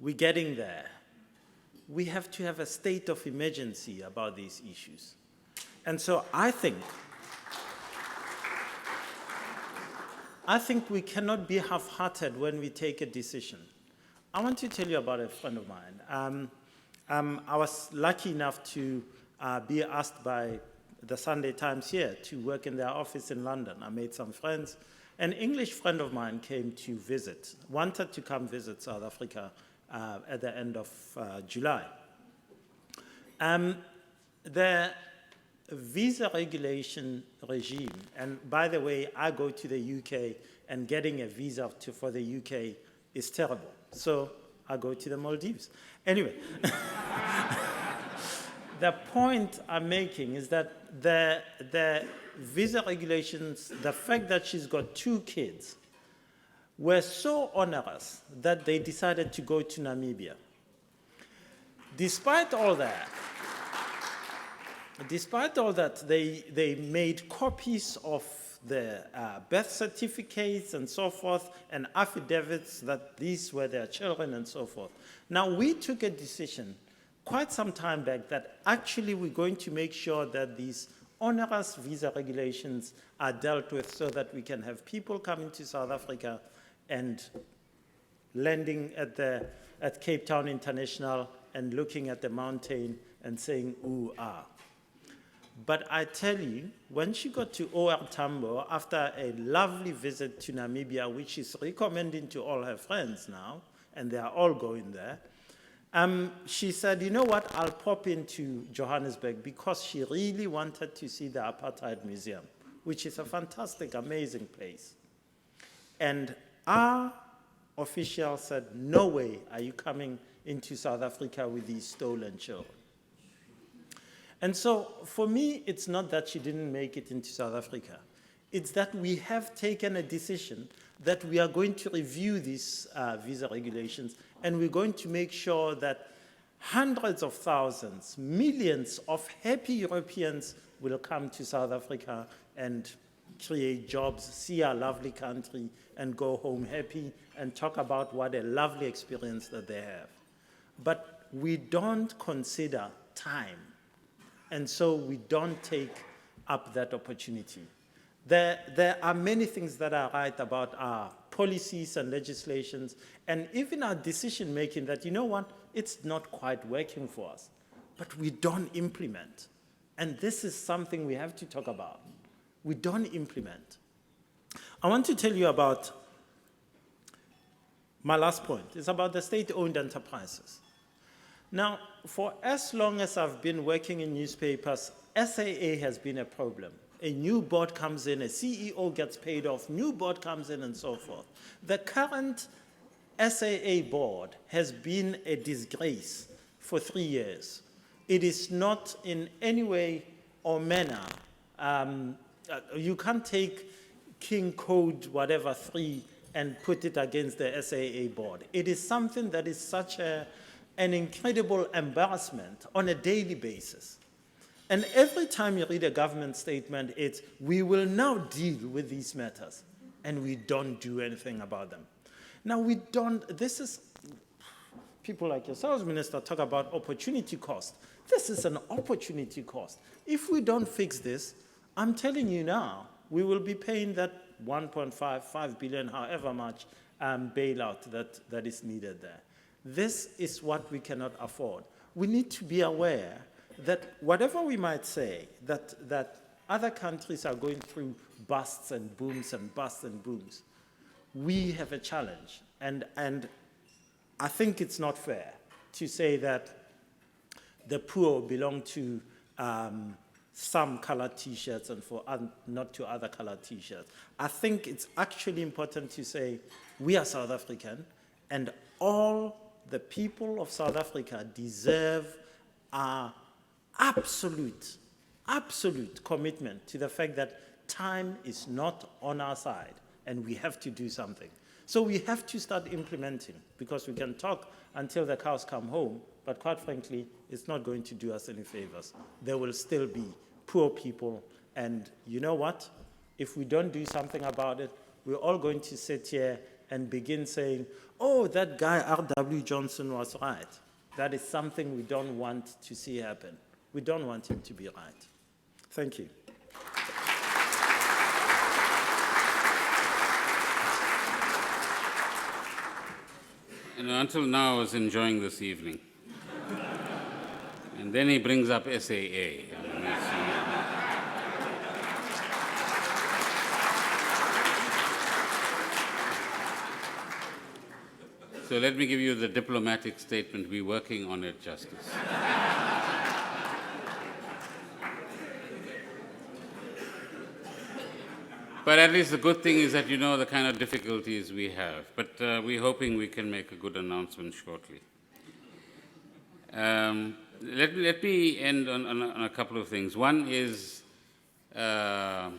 We're getting there. We have to have a state of emergency about these issues. And so I think we cannot be half-hearted when we take a decision. I want to tell you about a friend of mine. I was lucky enough to be asked by the Sunday Times here to work in their office in London. I made some friends. An English friend of mine came to visit, wanted to come visit South Africa at the end of July. The visa regulation regime, and by the way, I go to the UK, and getting a visa for the UK is terrible. So I go to the Maldives. Anyway, the point I'm making is that the visa regulations, the fact that she's got 2 kids, were so onerous that they decided to go to Namibia. Despite all that, they made copies of the birth certificates and so forth, and affidavits that these were their children and so forth. Now, we took a decision quite some time back that actually we're going to make sure that these onerous visa regulations are dealt with so that we can have people coming to South Africa and landing at Cape Town International and looking at the mountain and saying, ooh, ah. But I tell you, when she got to OR Tambo, after a lovely visit to Namibia, which she's recommending to all her friends now, and they are all going there, she said, you know what, I'll pop into Johannesburg, because she really wanted to see the Apartheid Museum, which is a fantastic, amazing place. And our official said, no way are you coming into South Africa with these stolen children. And so for me, it's not that she didn't make it into South Africa. It's that we have taken a decision that we are going to review these visa regulations, and we're going to make sure that hundreds of thousands, millions of happy Europeans will come to South Africa and create jobs, see our lovely country, and go home happy and talk about what a lovely experience that they have. But we don't consider time. And so we don't take up that opportunity. There are many things that are right about our policies and legislations, and even our decision-making that, you know what, it's not quite working for us, but we don't implement. And this is something we have to talk about. We don't implement. I want to tell you about my last point. It's about the state-owned enterprises. Now, for as long as I've been working in newspapers, SAA has been a problem. A new board comes in, a CEO gets paid off, new board comes in, and so forth. The current SAA board has been a disgrace for 3 years. It is not in any way or manner, you can't take King Code whatever 3 and put it against the SAA board. It is something that is such an incredible embarrassment on a daily basis. And every time you read a government statement, it's, we will now deal with these matters, and we don't do anything about them. Now, this is, people like yourselves, Minister, talk about opportunity cost. This is an opportunity cost. If we don't fix this, I'm telling you now, we will be paying that 1.5 billion, however much, bailout that is needed there. This is what we cannot afford. We need to be aware that whatever we might say, that other countries are going through busts and booms and busts and booms, we have a challenge. And I think it's not fair to say that the poor belong to some colored T-shirts and not to other colored T-shirts. I think it's actually important to say we are South African, and all the people of South Africa deserve our absolute commitment to the fact that time is not on our side, and we have to do something. So we have to start implementing, because we can talk until the cows come home, but quite frankly, it's not going to do us any favors. There will still be poor people, and you know what? If we don't do something about it, we're all going to sit here and begin saying, oh, that guy R.W. Johnson was right. That is something we don't want to see happen. We don't want him to be right. Thank you. Until now, I was enjoying this evening. And then he brings up SAA. So let me give you the diplomatic statement. We're working on it, Justice. But at least the good thing is that you know the kind of difficulties we have. But we're hoping we can make a good announcement shortly. Let me end on a couple of things. One is the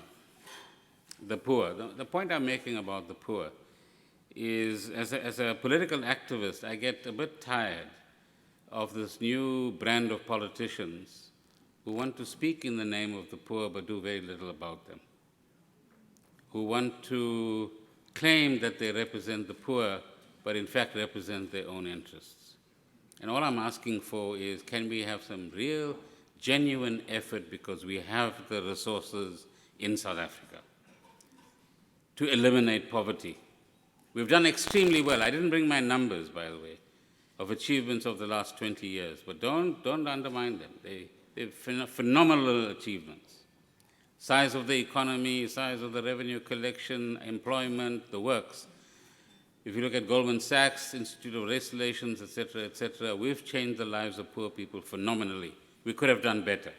poor. The point I'm making about the poor is, as a political activist, I get a bit tired of this new brand of politicians who want to speak in the name of the poor but do very little about them, who want to claim that they represent the poor but in fact represent their own interests. And all I'm asking for is, can we have some real, genuine effort, because we have the resources in South Africa, to eliminate poverty? We've done extremely well. I didn't bring my numbers, by the way, of achievements of the last 20 years, but don't undermine them. They're phenomenal achievements. Size of the economy, size of the revenue collection, employment, the works. If you look at Goldman Sachs, Institute of Race Relations, et cetera, we've changed the lives of poor people phenomenally. We could have done better.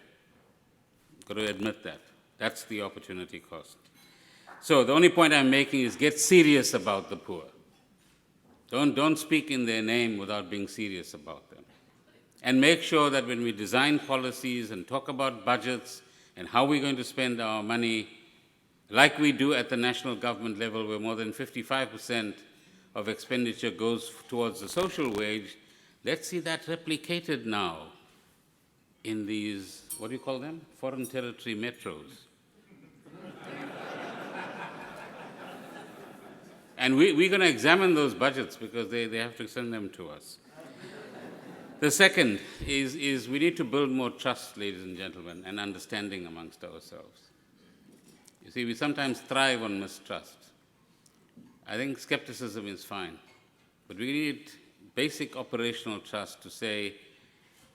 Got to admit that. That's the opportunity cost. So the only point I'm making is get serious about the poor. Don't speak in their name without being serious about them. And make sure that when we design policies and talk about budgets and how we're going to spend our money, like we do at the national government level, where more than 55% of expenditure goes towards the social wage, let's see that replicated now in these, what do you call them? Foreign territory metros. And we're going to examine those budgets because they have to send them to us. The second is we need to build more trust, ladies and gentlemen, and understanding amongst ourselves. You see, we sometimes thrive on mistrust. I think skepticism is fine, but we need basic operational trust to say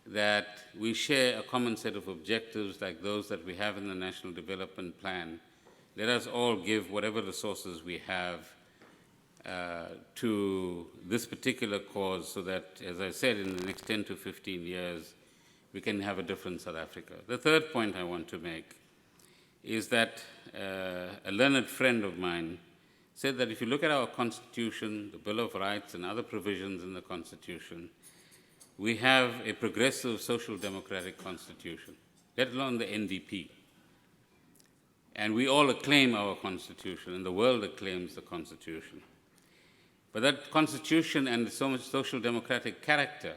that we share a common set of objectives like those that we have in the National Development Plan. Let us all give whatever resources we have to this particular cause, so that, as I said, in the next 10 to 15 years, we can have a different South Africa. The third point I want to make is that a learned friend of mine said that if you look at our Constitution, the Bill of Rights, and other provisions in the Constitution, we have a progressive social democratic constitution, let alone the NDP. And we all acclaim our Constitution, and the world acclaims the Constitution. But that Constitution and so much social democratic character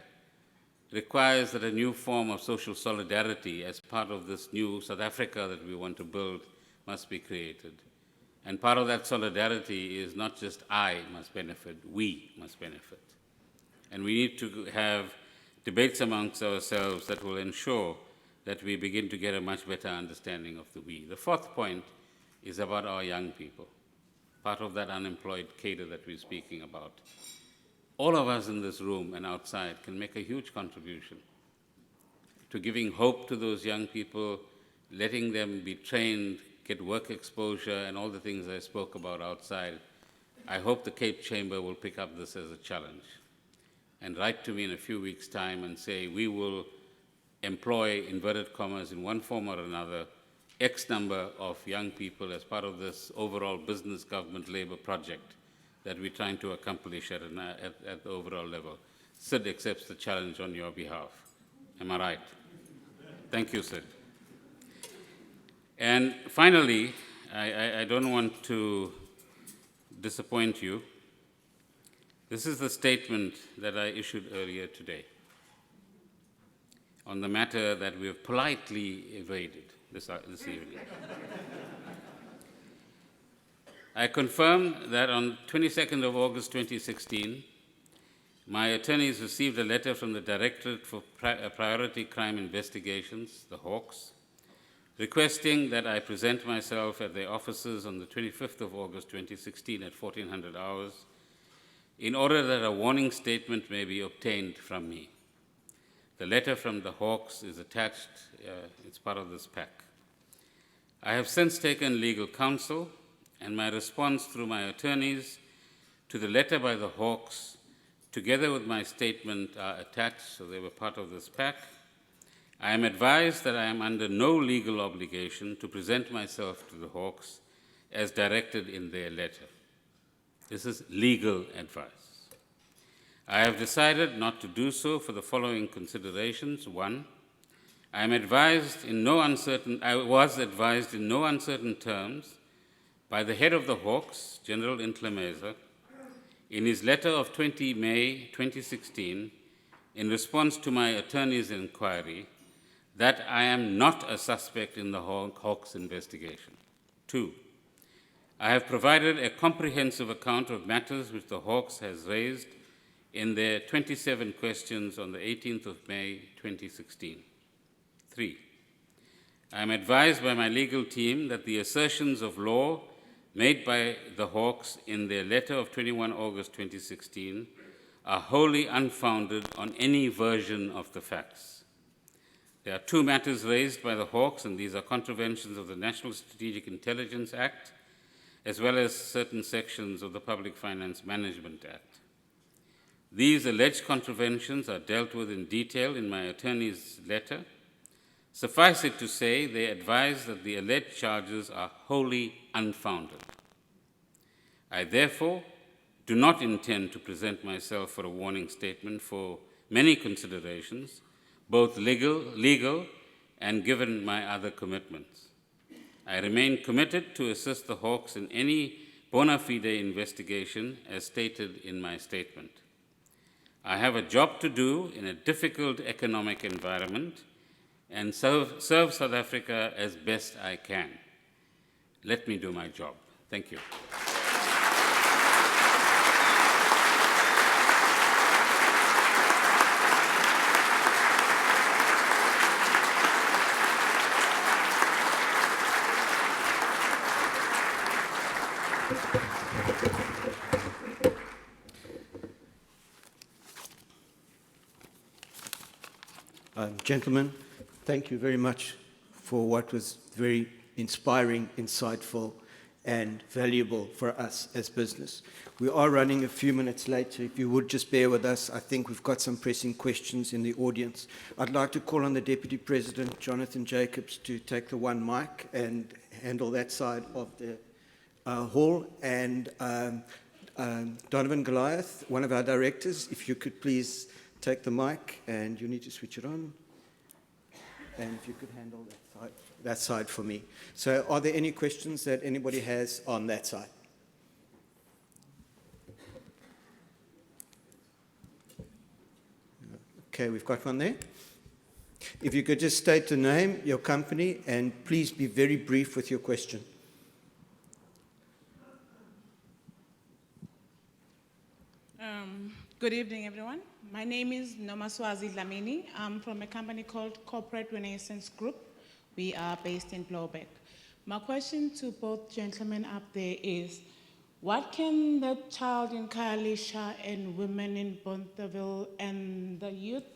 requires that a new form of social solidarity as part of this new South Africa that we want to build must be created. And part of that solidarity is not just I must benefit, we must benefit. And we need to have debates amongst ourselves that will ensure that we begin to get a much better understanding of the we. The fourth point is about our young people, part of that unemployed cadre that we're speaking about. All of us in this room and outside can make a huge contribution to giving hope to those young people, letting them be trained, get work exposure, and all the things I spoke about outside. I hope the Cape Chamber will pick up this as a challenge and write to me in a few weeks' time and say, we will employ, inverted commas, in one form or another, X number of young people as part of this overall business government labor project that we're trying to accomplish at the overall level. Sid accepts the challenge on your behalf. Am I right? Thank you, Sid. And finally, I don't want to disappoint you. This is the statement that I issued earlier today on the matter that we have politely evaded this evening. I confirm that on 22nd of August 2016, my attorneys received a letter from the Directorate for Priority Crime Investigations, the Hawks, requesting that I present myself at their offices on the 25th of August 2016 at 1400 hours in order that a warning statement may be obtained from me. The letter from the Hawks is attached, it's part of this pack. I have since taken legal counsel, and my response through my attorneys to the letter by the Hawks, together with my statement, are attached, so they were part of this pack. I am advised that I am under no legal obligation to present myself to the Hawks as directed in their letter. This is legal advice. I have decided not to do so for the following considerations. One, I was advised in no uncertain terms by the head of the Hawks, General Intlemeza, in his letter of 20 May 2016, in response to my attorney's inquiry, that I am not a suspect in the Hawks investigation. Two, I have provided a comprehensive account of matters which the Hawks has raised in their 27 questions on the 18th of May 2016. Three, I am advised by my legal team that the assertions of law made by the Hawks in their letter of 21 August 2016 are wholly unfounded on any version of the facts. There are two matters raised by the Hawks, and these are contraventions of the National Strategic Intelligence Act, as well as certain sections of the Public Finance Management Act. These alleged contraventions are dealt with in detail in my attorney's letter. Suffice it to say, they advise that the alleged charges are wholly unfounded. I therefore do not intend to present myself for a warning statement for many considerations, both legal and given my other commitments. I remain committed to assist the Hawks in any bona fide investigation as stated in my statement. I have a job to do in a difficult economic environment and serve South Africa as best I can. Let me do my job. Thank you. Gentlemen, thank you very much for what was very inspiring, insightful, and valuable for us as business. We are running a few minutes late, so if you would just bear with us, I think we've got some pressing questions in the audience. I'd like to call on the Deputy President, Jonathan Jacobs, to take the one mic and handle that side of the hall, and Donovan Goliath, one of our directors, if you could please take the mic, and you need to switch it on. And if you could handle that side for me. So are there any questions that anybody has on that side? Okay, we've got one there. If you could just state the name, your company, and please be very brief with your question. Good evening, everyone. My name is Nomaswazi Dlamini. I'm from a company called Corporate Renaissance Group. We are based in Blowback. My question to both gentlemen up there is, what can the child in Khayelitsha and women in Bothaville and the youth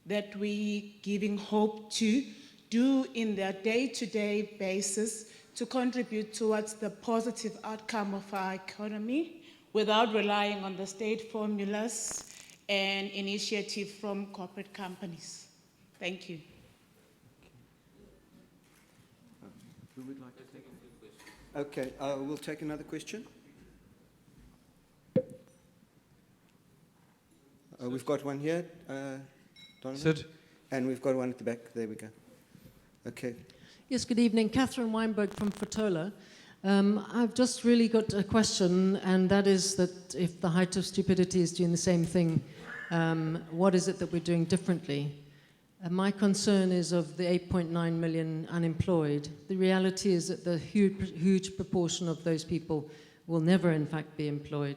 that we giving hope to do in their day-to-day basis to contribute towards the positive outcome of our economy without relying on the state formulas and initiative from corporate companies? Thank you. Who would like to take a question? Okay, we'll take another question. We've got one here, Donovan. Sid. And we've got one at the back. There we go. Okay. Yes, good evening. Catherine Weinberg from Fotola. I've just really got a question, and that is that if the height of stupidity is doing the same thing, what is it that we're doing differently? My concern is of the 8.9 million unemployed. The reality is that the huge proportion of those people will never in fact be employed.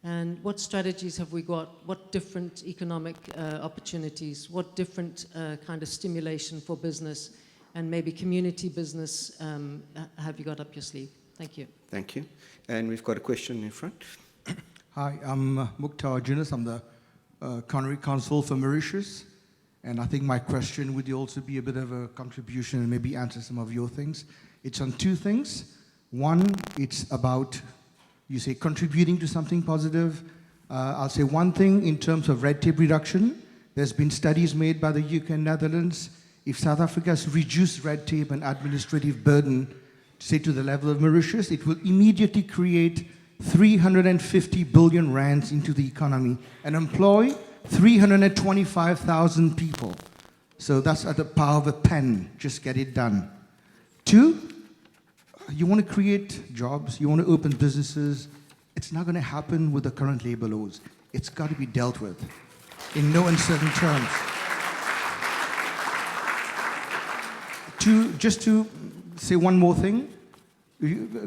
And what strategies have we got? What different economic opportunities? What different kind of stimulation for business and maybe community business have you got up your sleeve? Thank you. Thank you. And we've got a question in front. Hi, I'm Mukhtar Junas. I'm the Honorary Consul for Mauritius. And I think my question would also be a bit of a contribution and maybe answer some of your things. It's on two things. One, it's about, you say, contributing to something positive. I'll say one thing in terms of red tape reduction. There's been studies made by the UK and Netherlands. If South Africa has reduced red tape and administrative burden, say to the level of Mauritius, it will immediately create 350 billion rands into the economy and employ 325,000 people. So that's at the power of a pen. Just get it done. Two, you want to create jobs, you want to open businesses. It's not going to happen with the current labor laws. It's got to be dealt with in no uncertain terms. Just to say one more thing,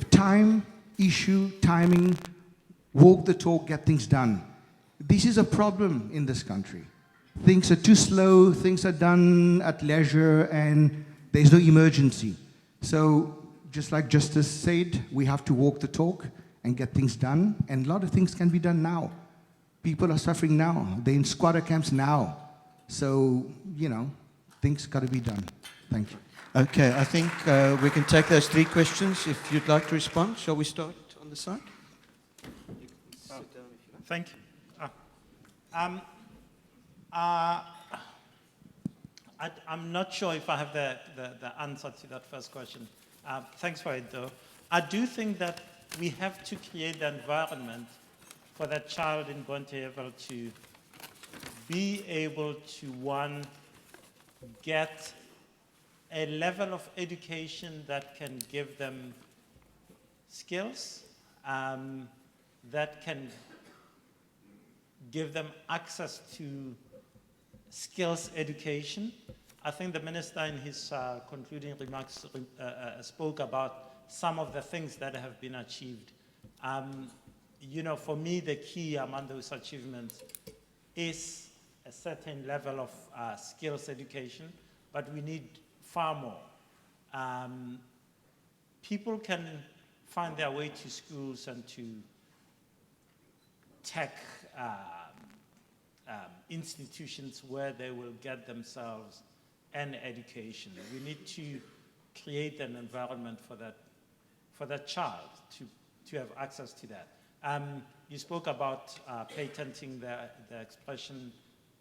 time, issue, timing, walk the talk, get things done. This is a problem in this country. Things are too slow, things are done at leisure, and there's no emergency. So, just like Justice said, we have to walk the talk and get things done, and a lot of things can be done now. People are suffering now. They're in squatter camps now. So, you know, things got to be done. Thank you. Okay, I think we can take those three questions. If you'd like to respond, shall we start on the side? Thank you. I'm not sure if I have the answer to that first question. Thanks for it, though. I do think that we have to create the environment for that child in Bonteheuvel to be able to, one, get a level of education that can give them skills, that can give them access to skills education. I think the minister in his concluding remarks spoke about some of the things that have been achieved. You know, for me, the key among those achievements is a certain level of skills education, but we need far more. People can find their way to schools and to tech institutions where they will get themselves an education. We need to create an environment for that child to have access to that. You spoke about patenting the expression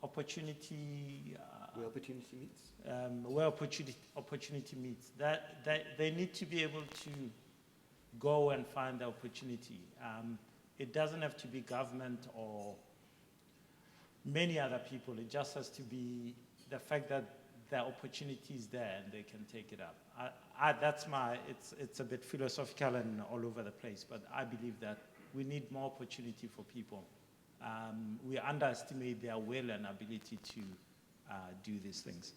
opportunity. Where opportunity meets. Where opportunity meets. That they need to be able to go and find the opportunity. It doesn't have to be government or many other people. It just has to be the fact that the opportunity is there and they can take it up. It's a bit philosophical and all over the place, but I believe that we need more opportunity for people. We underestimate their will and ability to do these things.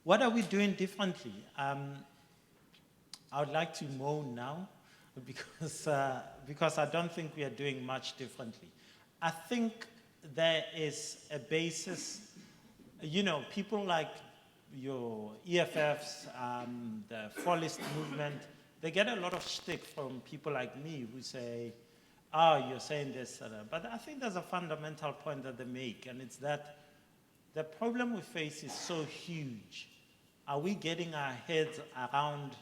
What are we doing differently? I would like to moan now because I don't think we are doing much differently. I think there is a basis, you know, people like your EFFs, the Fallist movement, they get a lot of shtick from people like me who say, oh, you're saying this, but I think there's a fundamental point that they make, and it's that the problem we face is so huge. Are we getting our heads around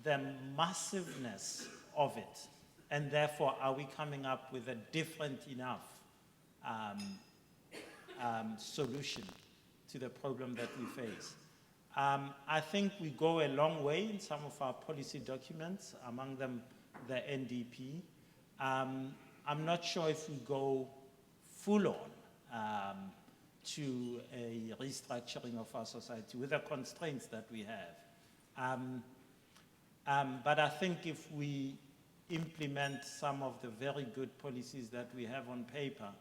the massiveness of it? And therefore, are we coming up with a different enough solution to the problem that we face? I think we go a long way in some of our policy documents, among them the NDP. I'm not sure if we go full on to a restructuring of our society with the constraints that we have. But I think if we implement some of the very good policies that we have on paper,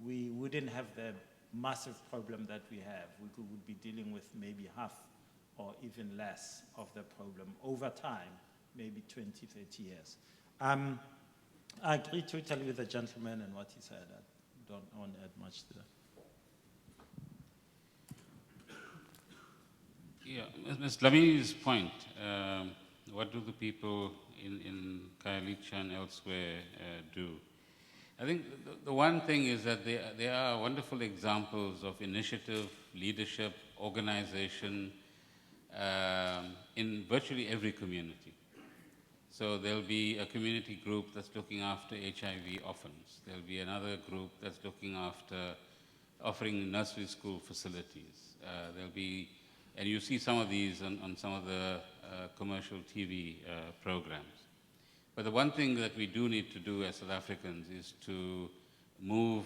we wouldn't have the massive problem that we have. We would be dealing with maybe half or even less of the problem over time maybe 20, 30 years. I agree totally with the gentleman and what he said. I don't want to add much to that. Yeah, Ms. Lamini's point, what do the people in Khayelitsha and elsewhere do? I think the one thing is that there are wonderful examples of initiative, leadership, organization in virtually every community. So there'll be a community group that's looking after HIV orphans. There'll be another group that's looking after offering nursery school facilities. There'll be, and you see some of these on some of the commercial TV programs. But the one thing that we do need to do as South Africans is to move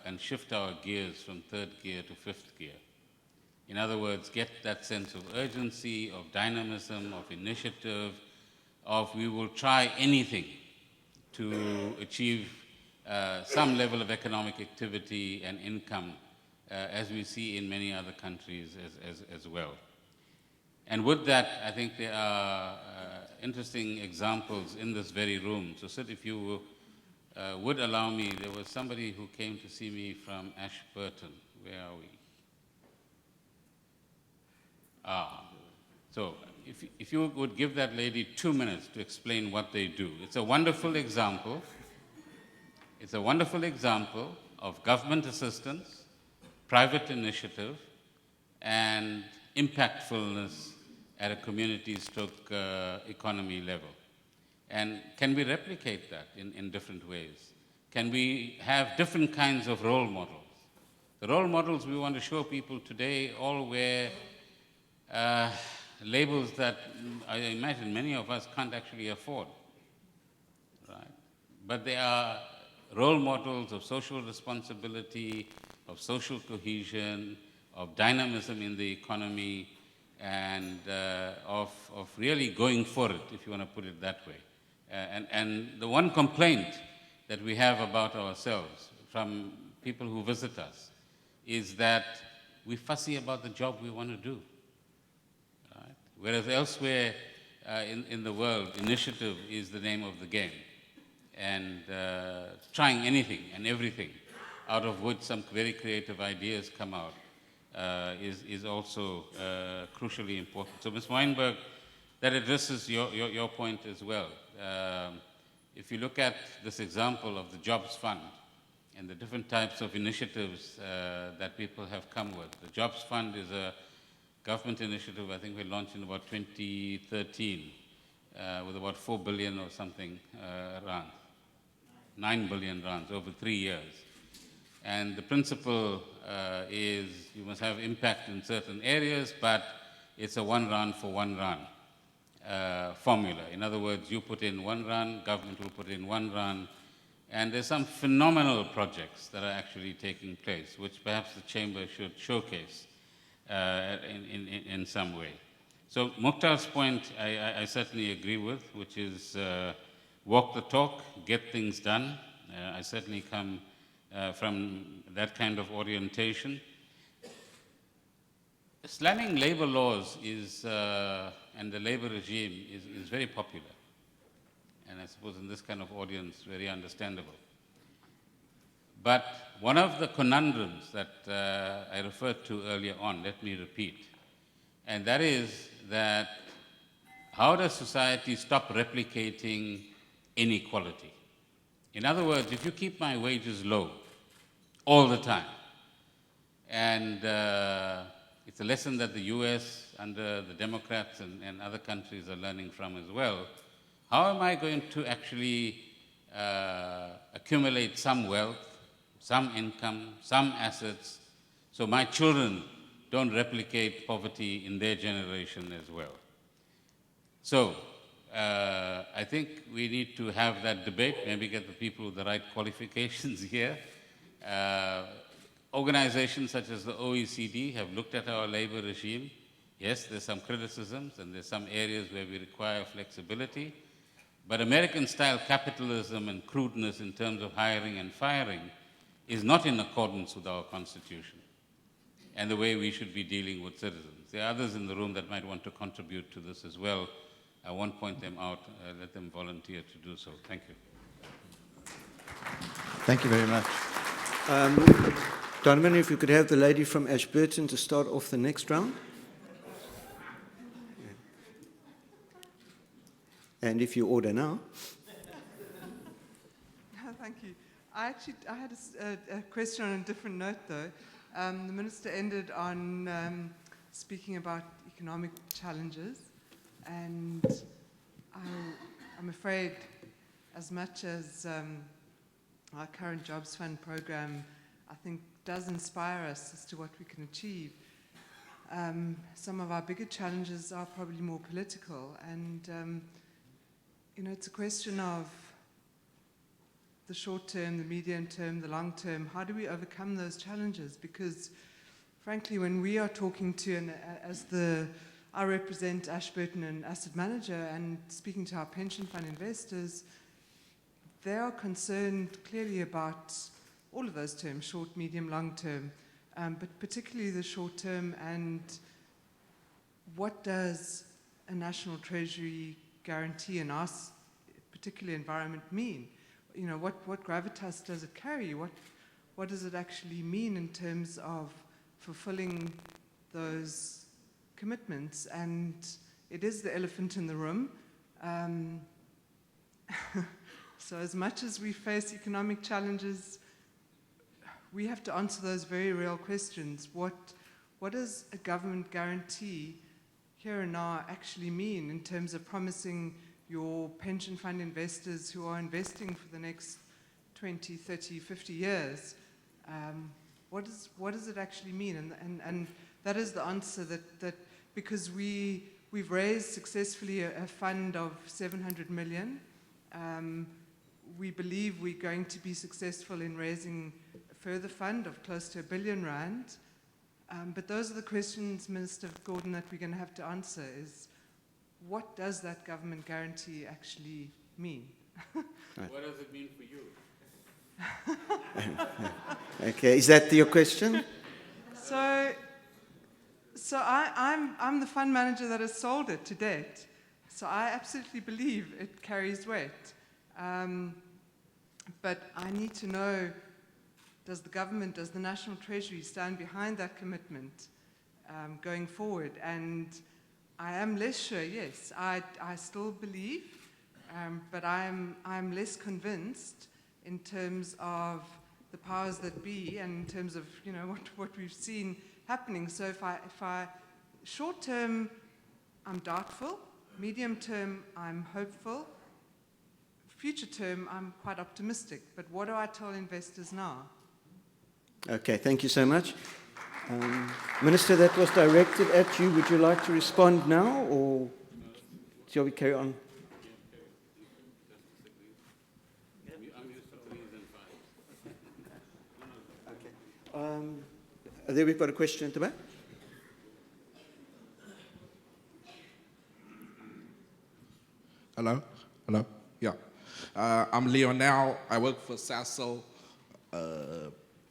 and shift our gears from third gear to fifth gear. In other words, get that sense of urgency, of dynamism, of initiative, of we will try anything to achieve some level of economic activity and income, as we see in many other countries as well. And with that, I think there are interesting examples in this very room. So, Sid, if you would allow me, there was somebody who came to see me from Ashburton. Where are we? So if you would give that lady 2 minutes to explain what they do. It's a wonderful example. It's a wonderful example of government assistance, private initiative, and impactfulness at a community-stroke economy level. And can we replicate that in different ways? Can we have different kinds of role models? The role models we want to show people today all wear labels that I imagine many of us can't actually afford, right? But they are role models of social responsibility, of social cohesion, of dynamism in the economy, and of really going for it, if you want to put it that way. And the one complaint that we have about ourselves from people who visit us is that we're fussy about the job we want to do. Right? Whereas elsewhere in the world, initiative is the name of the game. And trying anything and everything, out of which some very creative ideas come out, is also crucially important. So, Ms. Weinberg, that addresses your point as well. If you look at this example of the Jobs Fund and the different types of initiatives that people have come with, the Jobs Fund is a government initiative I think we launched in about 2013 with about 4 billion or something rand, 9 billion rands over 3 years. And the principle is you must have impact in certain areas, but it's a 1 rand for 1 rand formula. In other words, you put in 1 rand, government will put in 1 rand, and there's some phenomenal projects that are actually taking place, which perhaps the Chamber should showcase in some way. So Mukhtar's point, I certainly agree with, which is walk the talk, get things done. I certainly come from that kind of orientation. Slamming labor laws is, and the labor regime is very popular. And I suppose in this kind of audience, very understandable. But one of the conundrums that I referred to earlier on, let me repeat, and that is that how does society stop replicating inequality? In other words, if you keep my wages low all the time, and it's a lesson that the US under the Democrats and other countries are learning from as well, how am I going to actually accumulate some wealth, some income, some assets, so my children don't replicate poverty in their generation as well? So I think we need to have that debate, maybe get the people with the right qualifications here. Organizations such as the OECD have looked at our labor regime. Yes, there's some criticisms and there's some areas where we require flexibility, but American-style capitalism and crudeness in terms of hiring and firing is not in accordance with our Constitution and the way we should be dealing with citizens. There are others in the room that might want to contribute to this as well, I won't point them out. Let them volunteer to do so. Thank you. Thank you very much. Donovan, if you could have the lady from Ashburton to start off the next round. And if you order now. Thank you. I had a question on a different note, though. The Minister ended on speaking about economic challenges, and I'm afraid as much as our current Jobs Fund program, I think, does inspire us as to what we can achieve, some of our bigger challenges are probably more political, and it's a question of the short term, the medium term, the long term. How do we overcome those challenges? Because frankly, when we are talking to, and I represent Ashburton and Asset Manager, and speaking to our pension fund investors, they are concerned clearly about all of those terms, short, medium, long term, but particularly the short term, and what does a national treasury guarantee in our particular environment mean? What gravitas does it carry? What does it actually mean in terms of fulfilling those commitments? And it is the elephant in the room. So as much as we face economic challenges, we have to answer those very real questions. What does a government guarantee here and now actually mean in terms of promising your pension fund investors who are investing for the next 20, 30, 50 years? What does it actually mean? And that is the answer that because we've raised successfully a fund of 700 million, we believe we're going to be successful in raising a further fund of close to R1 billion. But those are the questions, Minister Gordhan, that we're going to have to answer is, what does that government guarantee actually mean? Right. What does it mean for you? Okay, is that your question? So I'm the fund manager that has sold it to date. So I absolutely believe it carries weight. But I need to know, does the government, does the National Treasury stand behind that commitment going forward? And I am less sure, yes. I still believe, but I'm less convinced in terms of the powers that be and in terms of what we've seen happening. So if I short term, I'm doubtful. Medium term, I'm hopeful. Future term, I'm quite optimistic. But what do I tell investors now? Okay, thank you so much. Minister, that was directed at you. Would you like to respond now, or shall we carry on? There we've got a question at the back. Hello? Hello? Yeah. I'm Leonel. I work for Sasol.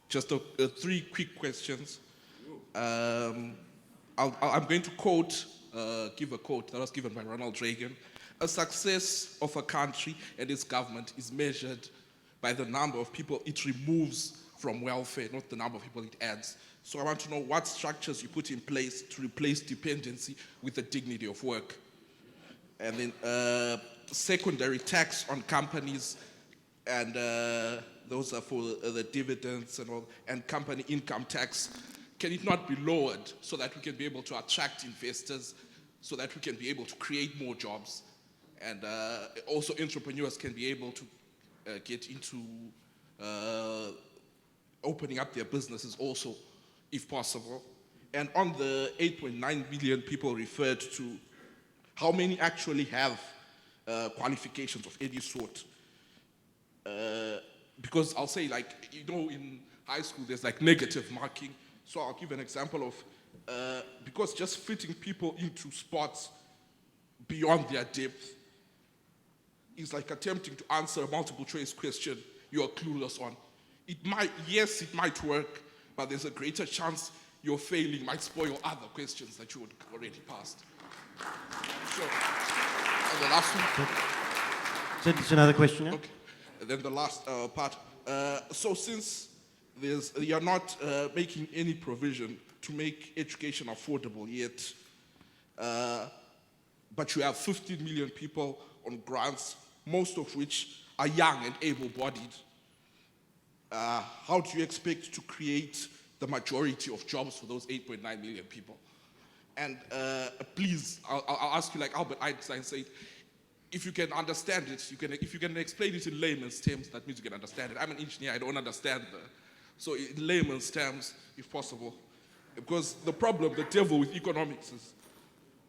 Just three quick questions. I'm going to give a quote that was given by Ronald Reagan. A success of a country and its government is measured by the number of people it removes from welfare, not the number of people it adds. So I want to know what structures you put in place to replace dependency with the dignity of work. And then secondary tax on companies, and those are for the dividends and all, and company income tax. Can it not be lowered so that we can be able to attract investors, so that we can be able to create more jobs, and also entrepreneurs can be able to get into opening up their businesses also, if possible? And on the 8.9 million people referred to, how many actually have qualifications of any sort? Because I'll say, in high school, there's negative marking. So I'll give an example of, because just fitting people into spots beyond their depth is like attempting to answer a multiple choice question you're clueless on. It might work, but there's a greater chance your failing might spoil other questions that you would already passed. So, the last one. So there's another question now? Okay. And then the last part. So since you're not making any provision to make education affordable yet, but you have 15 million people on grants, most of which are young and able-bodied, how do you expect to create the majority of jobs for those 8.9 million people? And please, I'll ask you like Albert Einstein said, if you can understand it, if you can explain it in layman's terms, that means you can understand it. I'm an engineer, I don't understand so in layman's terms, if possible. Because the problem, the devil with economics is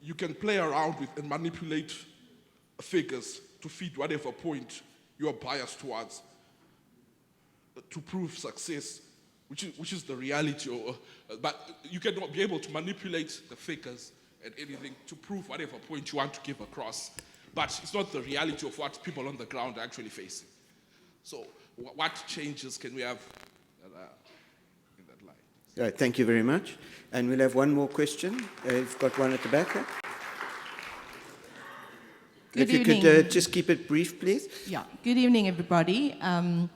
you can play around with and manipulate figures to feed whatever point you are biased towards to prove success, which is the reality. But you cannot be able to manipulate the figures and anything to prove whatever point you want to give across. But it's not the reality of what people on the ground are actually facing. So what changes can we have in that line? All right, thank you very much. And we'll have one more question. We've got one at the back. Good if you evening. could just keep it brief, please. Yeah, good evening, everybody. I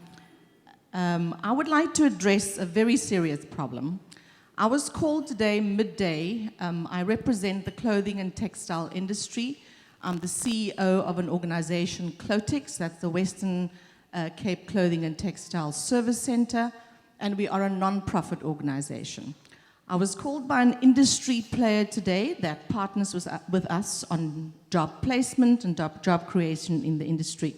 would like to address a very serious problem. I was called today midday. I represent the clothing and textile industry. I'm the CEO of an organization, Clotex, that's the Western Cape Clothing and Textile Service Center, and we are a non-profit organization. I was called by an industry player today that partners with us on job placement and job creation in the industry.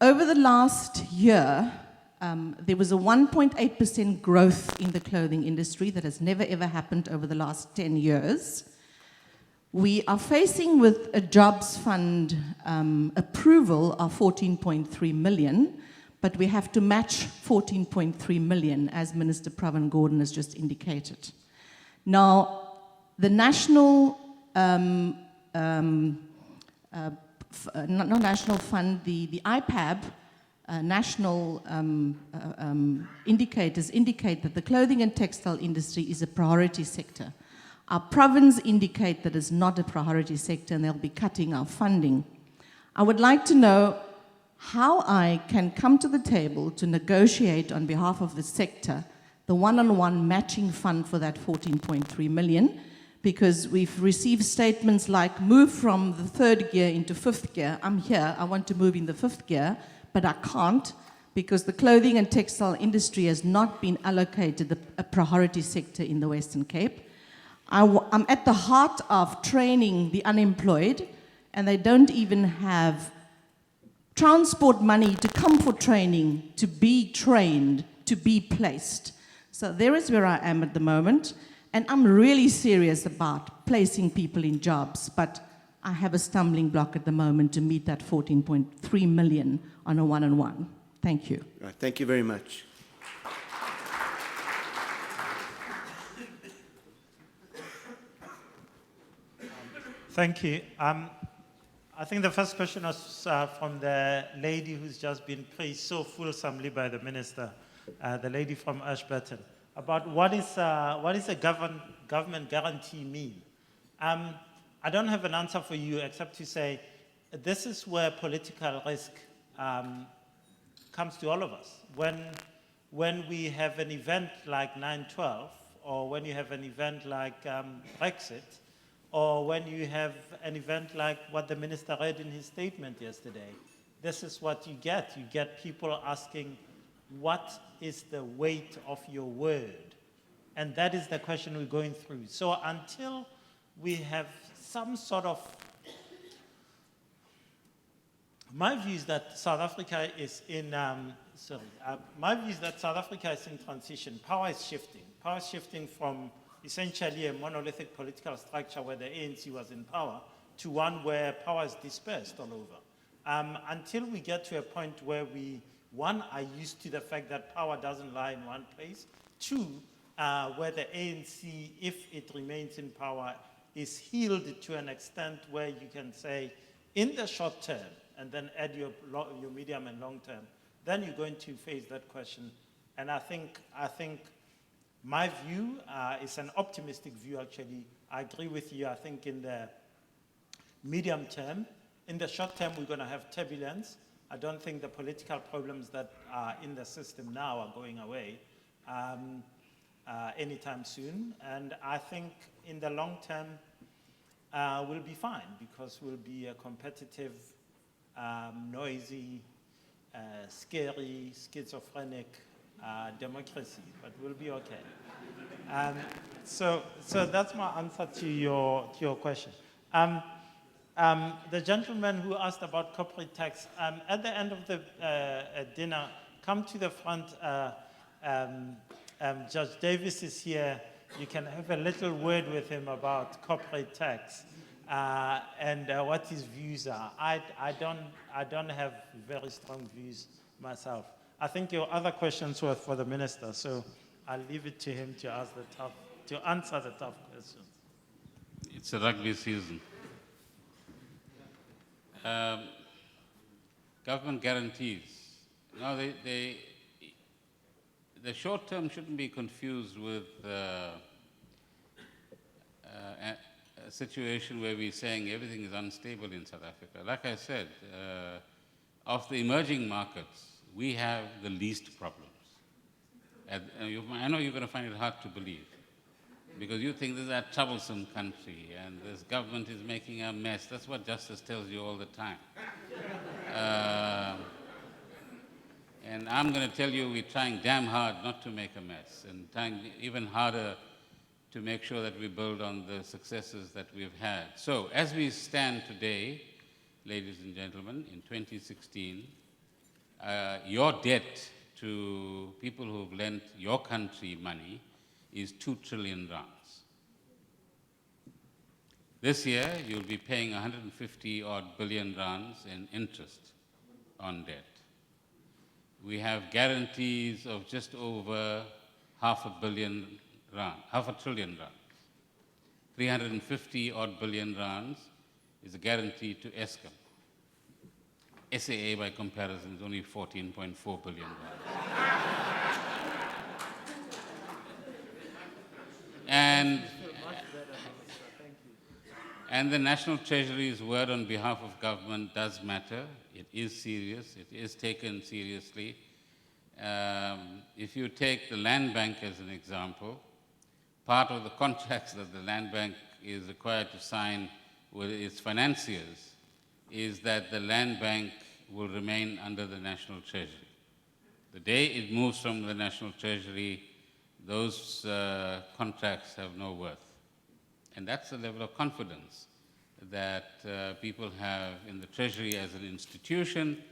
Over the last year, there was a 1.8% growth in the clothing industry that has never ever happened over the last 10 years. We are facing with a jobs fund approval of 14.3 million, but we have to match 14.3 million, as Minister Pravin Gordhan has just indicated. Now, the national, not national fund, the IPAB, national indicators indicate that the clothing and textile industry is a priority sector. Our province indicate that it's not a priority sector and they'll be cutting our funding. I would like to know how I can come to the table to negotiate on behalf of the sector the one-on-one matching fund for that 14.3 million, because we've received statements like move from the third gear into fifth gear. I'm here, I want to move in the fifth gear, but I can't because the clothing and textile industry has not been allocated a priority sector in the Western Cape. I'm at the heart of training the unemployed, and they don't even have transport money to come for training, to be trained, to be placed. So there is where I am at the moment, and I'm really serious about placing people in jobs, but I have a stumbling block at the moment to meet that 14.3 million on a one-on-one. Thank you. Right, thank you very much. Thank you. I think the first question was from the lady who's just been praised so fulsomely by the minister, the lady from Ashburton, about what is a government guarantee mean? I don't have an answer for you except to say this is where political risk comes to all of us. When we have an event like 9/12, or when you have an event like Brexit, or when you have an event like what the minister read in his statement yesterday, this is what you get. You get people asking, what is the weight of your word? And that is the question we're going through. So until we have some sort of... My view is that South Africa is in... my view is that South Africa is in transition. Power is shifting. Power is shifting from essentially a monolithic political structure where the ANC was in power to one where power is dispersed all over. Until we get to a point where we, one, are used to the fact that power doesn't lie in one place, two, where the ANC, if it remains in power, is healed to an extent where you can say, in the short term, and then add your medium and long term, then you're going to face that question. And I think my view is an optimistic view, actually. I agree with you. I think in the medium term, in the short term, we're going to have turbulence. I don't think the political problems that are in the system now are going away anytime soon. And I think in the long term, we'll be fine because we'll be a competitive, noisy, scary, schizophrenic democracy, but we'll be okay. So that's my answer to your question. The gentleman who asked about corporate tax, at the end of the dinner, come to the front. Judge Davis is here. You can have a little word with him about corporate tax and what his views are. I don't have very strong views myself. I think your other questions were for the minister, so I'll leave it to him to answer the tough questions. It's a rugby season. Government guarantees. Now, the short term shouldn't be confused with a situation where we're saying everything is unstable in South Africa. Like I said, of the emerging markets, we have the least problems. I know you're going to find it hard to believe, because you think this is a troublesome country and this government is making a mess. That's what Justice tells you all the time. And I'm going to tell you we're trying damn hard not to make a mess and trying even harder to make sure that we build on the successes that we've had. So as we stand today, ladies and gentlemen, in 2016, your debt to people who've lent your country money is 2 trillion rands. This year, you'll be paying 150 odd billion rands in interest on debt. We have guarantees of just over half a trillion rands. 350 odd billion rands is a guarantee to Eskom. SAA, by comparison, is only 14.4 billion rands. And the National Treasury's word on behalf of government does matter. It is serious. It is taken seriously. If you take the Land Bank as an example, part of the contracts that the Land Bank is required to sign with its financiers is that the Land Bank will remain under the National Treasury. The day it moves from the National Treasury, those contracts have no worth. And that's the level of confidence that people have in the Treasury as an institution,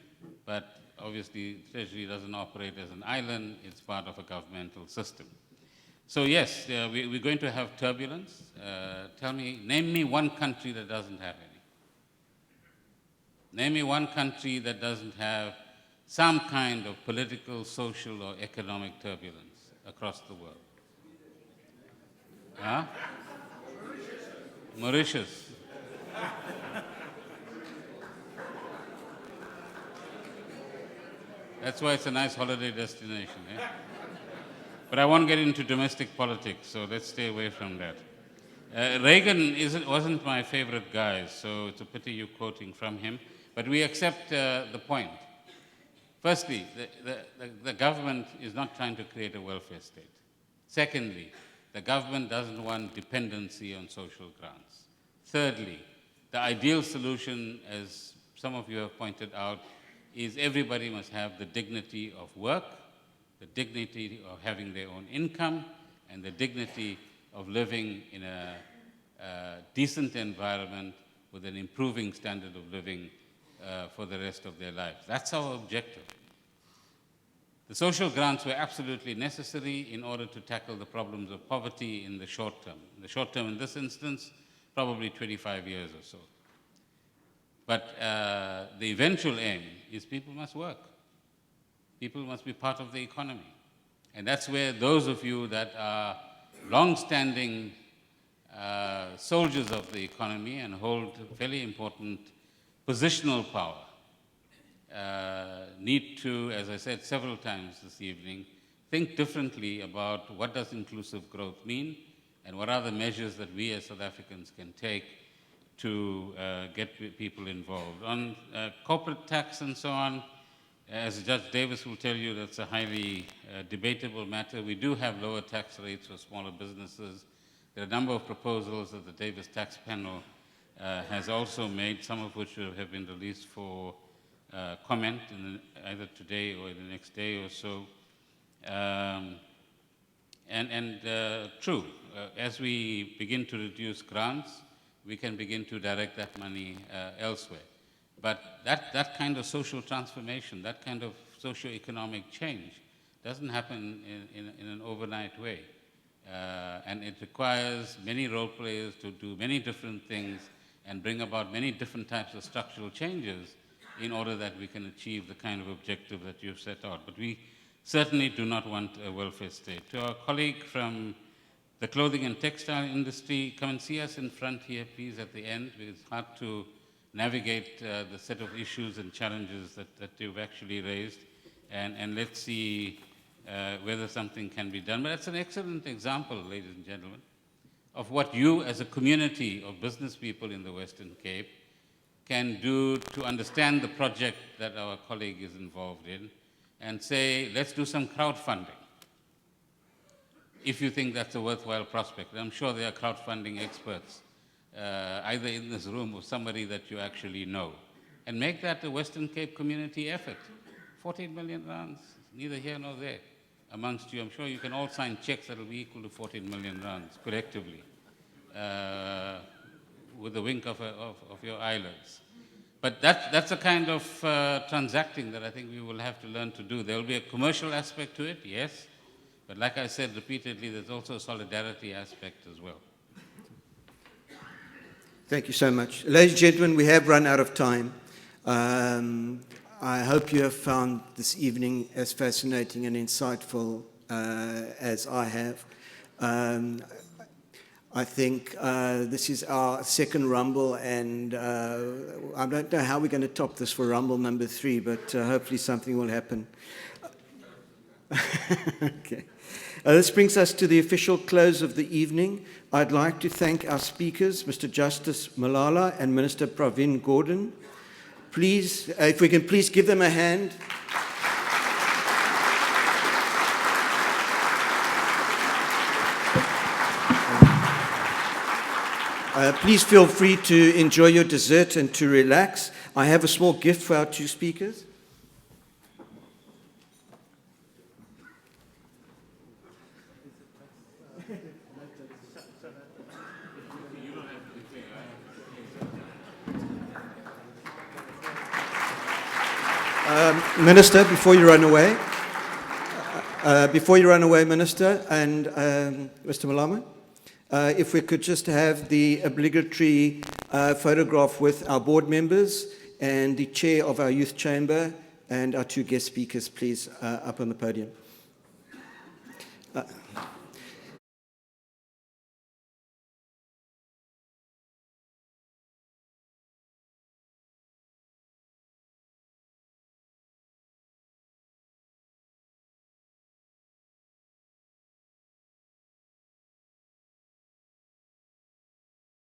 but obviously Treasury doesn't operate as an island, it's part of a governmental system. So yes, we're going to have turbulence. Name me one country that doesn't have any. Name me one country that doesn't have some kind of political, social, or economic turbulence across the world. Huh? Mauritius. That's why it's a nice holiday destination. Eh? But I won't get into domestic politics, so let's stay away from that. Reagan wasn't my favorite guy, so it's a pity you're quoting from him. But we accept the point. Firstly, the government is not trying to create a welfare state. Secondly, the government doesn't want dependency on social grants. Thirdly, the ideal solution, as some of you have pointed out, is everybody must have the dignity of work, the dignity of having their own income, and the dignity of living in a decent environment with an improving standard of living for the rest of their lives. That's our objective. The social grants were absolutely necessary in order to tackle the problems of poverty in the short term. In the short term, in this instance, probably 25 years or so. But the eventual aim is people must work. People must be part of the economy. And that's where those of you that are long-standing soldiers of the economy and hold fairly important positional power need to, as I said several times this evening, think differently about what does inclusive growth mean and what are the measures that we as South Africans can take to get people involved. On corporate tax and so on, as Judge Davis will tell you, that's a highly debatable matter. We do have lower tax rates for smaller businesses. There are a number of proposals that the Davis Tax Panel has also made, some of which have been released for comment either today or the next day or so. True, as we begin to reduce grants, we can begin to direct that money elsewhere. But that kind of social transformation, that kind of socio-economic change doesn't happen in an overnight way. And it requires many role players to do many different things and bring about many different types of structural changes in order that we can achieve the kind of objective that you've set out. But we certainly do not want a welfare state. To our colleague from the clothing and textile industry, come and see us in front here, please, at the end. It's hard to navigate the set of issues and challenges that you've actually raised. And let's see whether something can be done. But that's an excellent example, ladies and gentlemen, of what you as a community of business people in the Western Cape can do to understand the project that our colleague is involved in and say, let's do some crowdfunding, if you think that's a worthwhile prospect. I'm sure there are crowdfunding experts, either in this room or somebody that you actually know. And make that a Western Cape community effort. 14 million rands, neither here nor there amongst you. I'm sure you can all sign checks that will be equal to 14 million rands collectively, with a wink of your eyelids. But that's a kind of transacting that I think we will have to learn to do. There will be a commercial aspect to it, yes, but like I said repeatedly, there's also a solidarity aspect as well. Thank you so much. Ladies and gentlemen, we have run out of time. I hope you have found this evening as fascinating and insightful as I have. I think this is our second Rumble, and I don't know how we're going to top this for Rumble number 3, but hopefully something will happen. Okay. This brings us to the official close of the evening. I'd like to thank our speakers, Mr. Justice Malala and Minister Pravin Gordhan. Please, if we can please give them a hand. Please feel free to enjoy your dessert and to relax. I have a small gift for our two speakers. Minister, before you run away, Minister, and Mr. Malama, if we could just have the obligatory photograph with our board members and the chair of our youth chamber and our two guest speakers, please, up on the podium.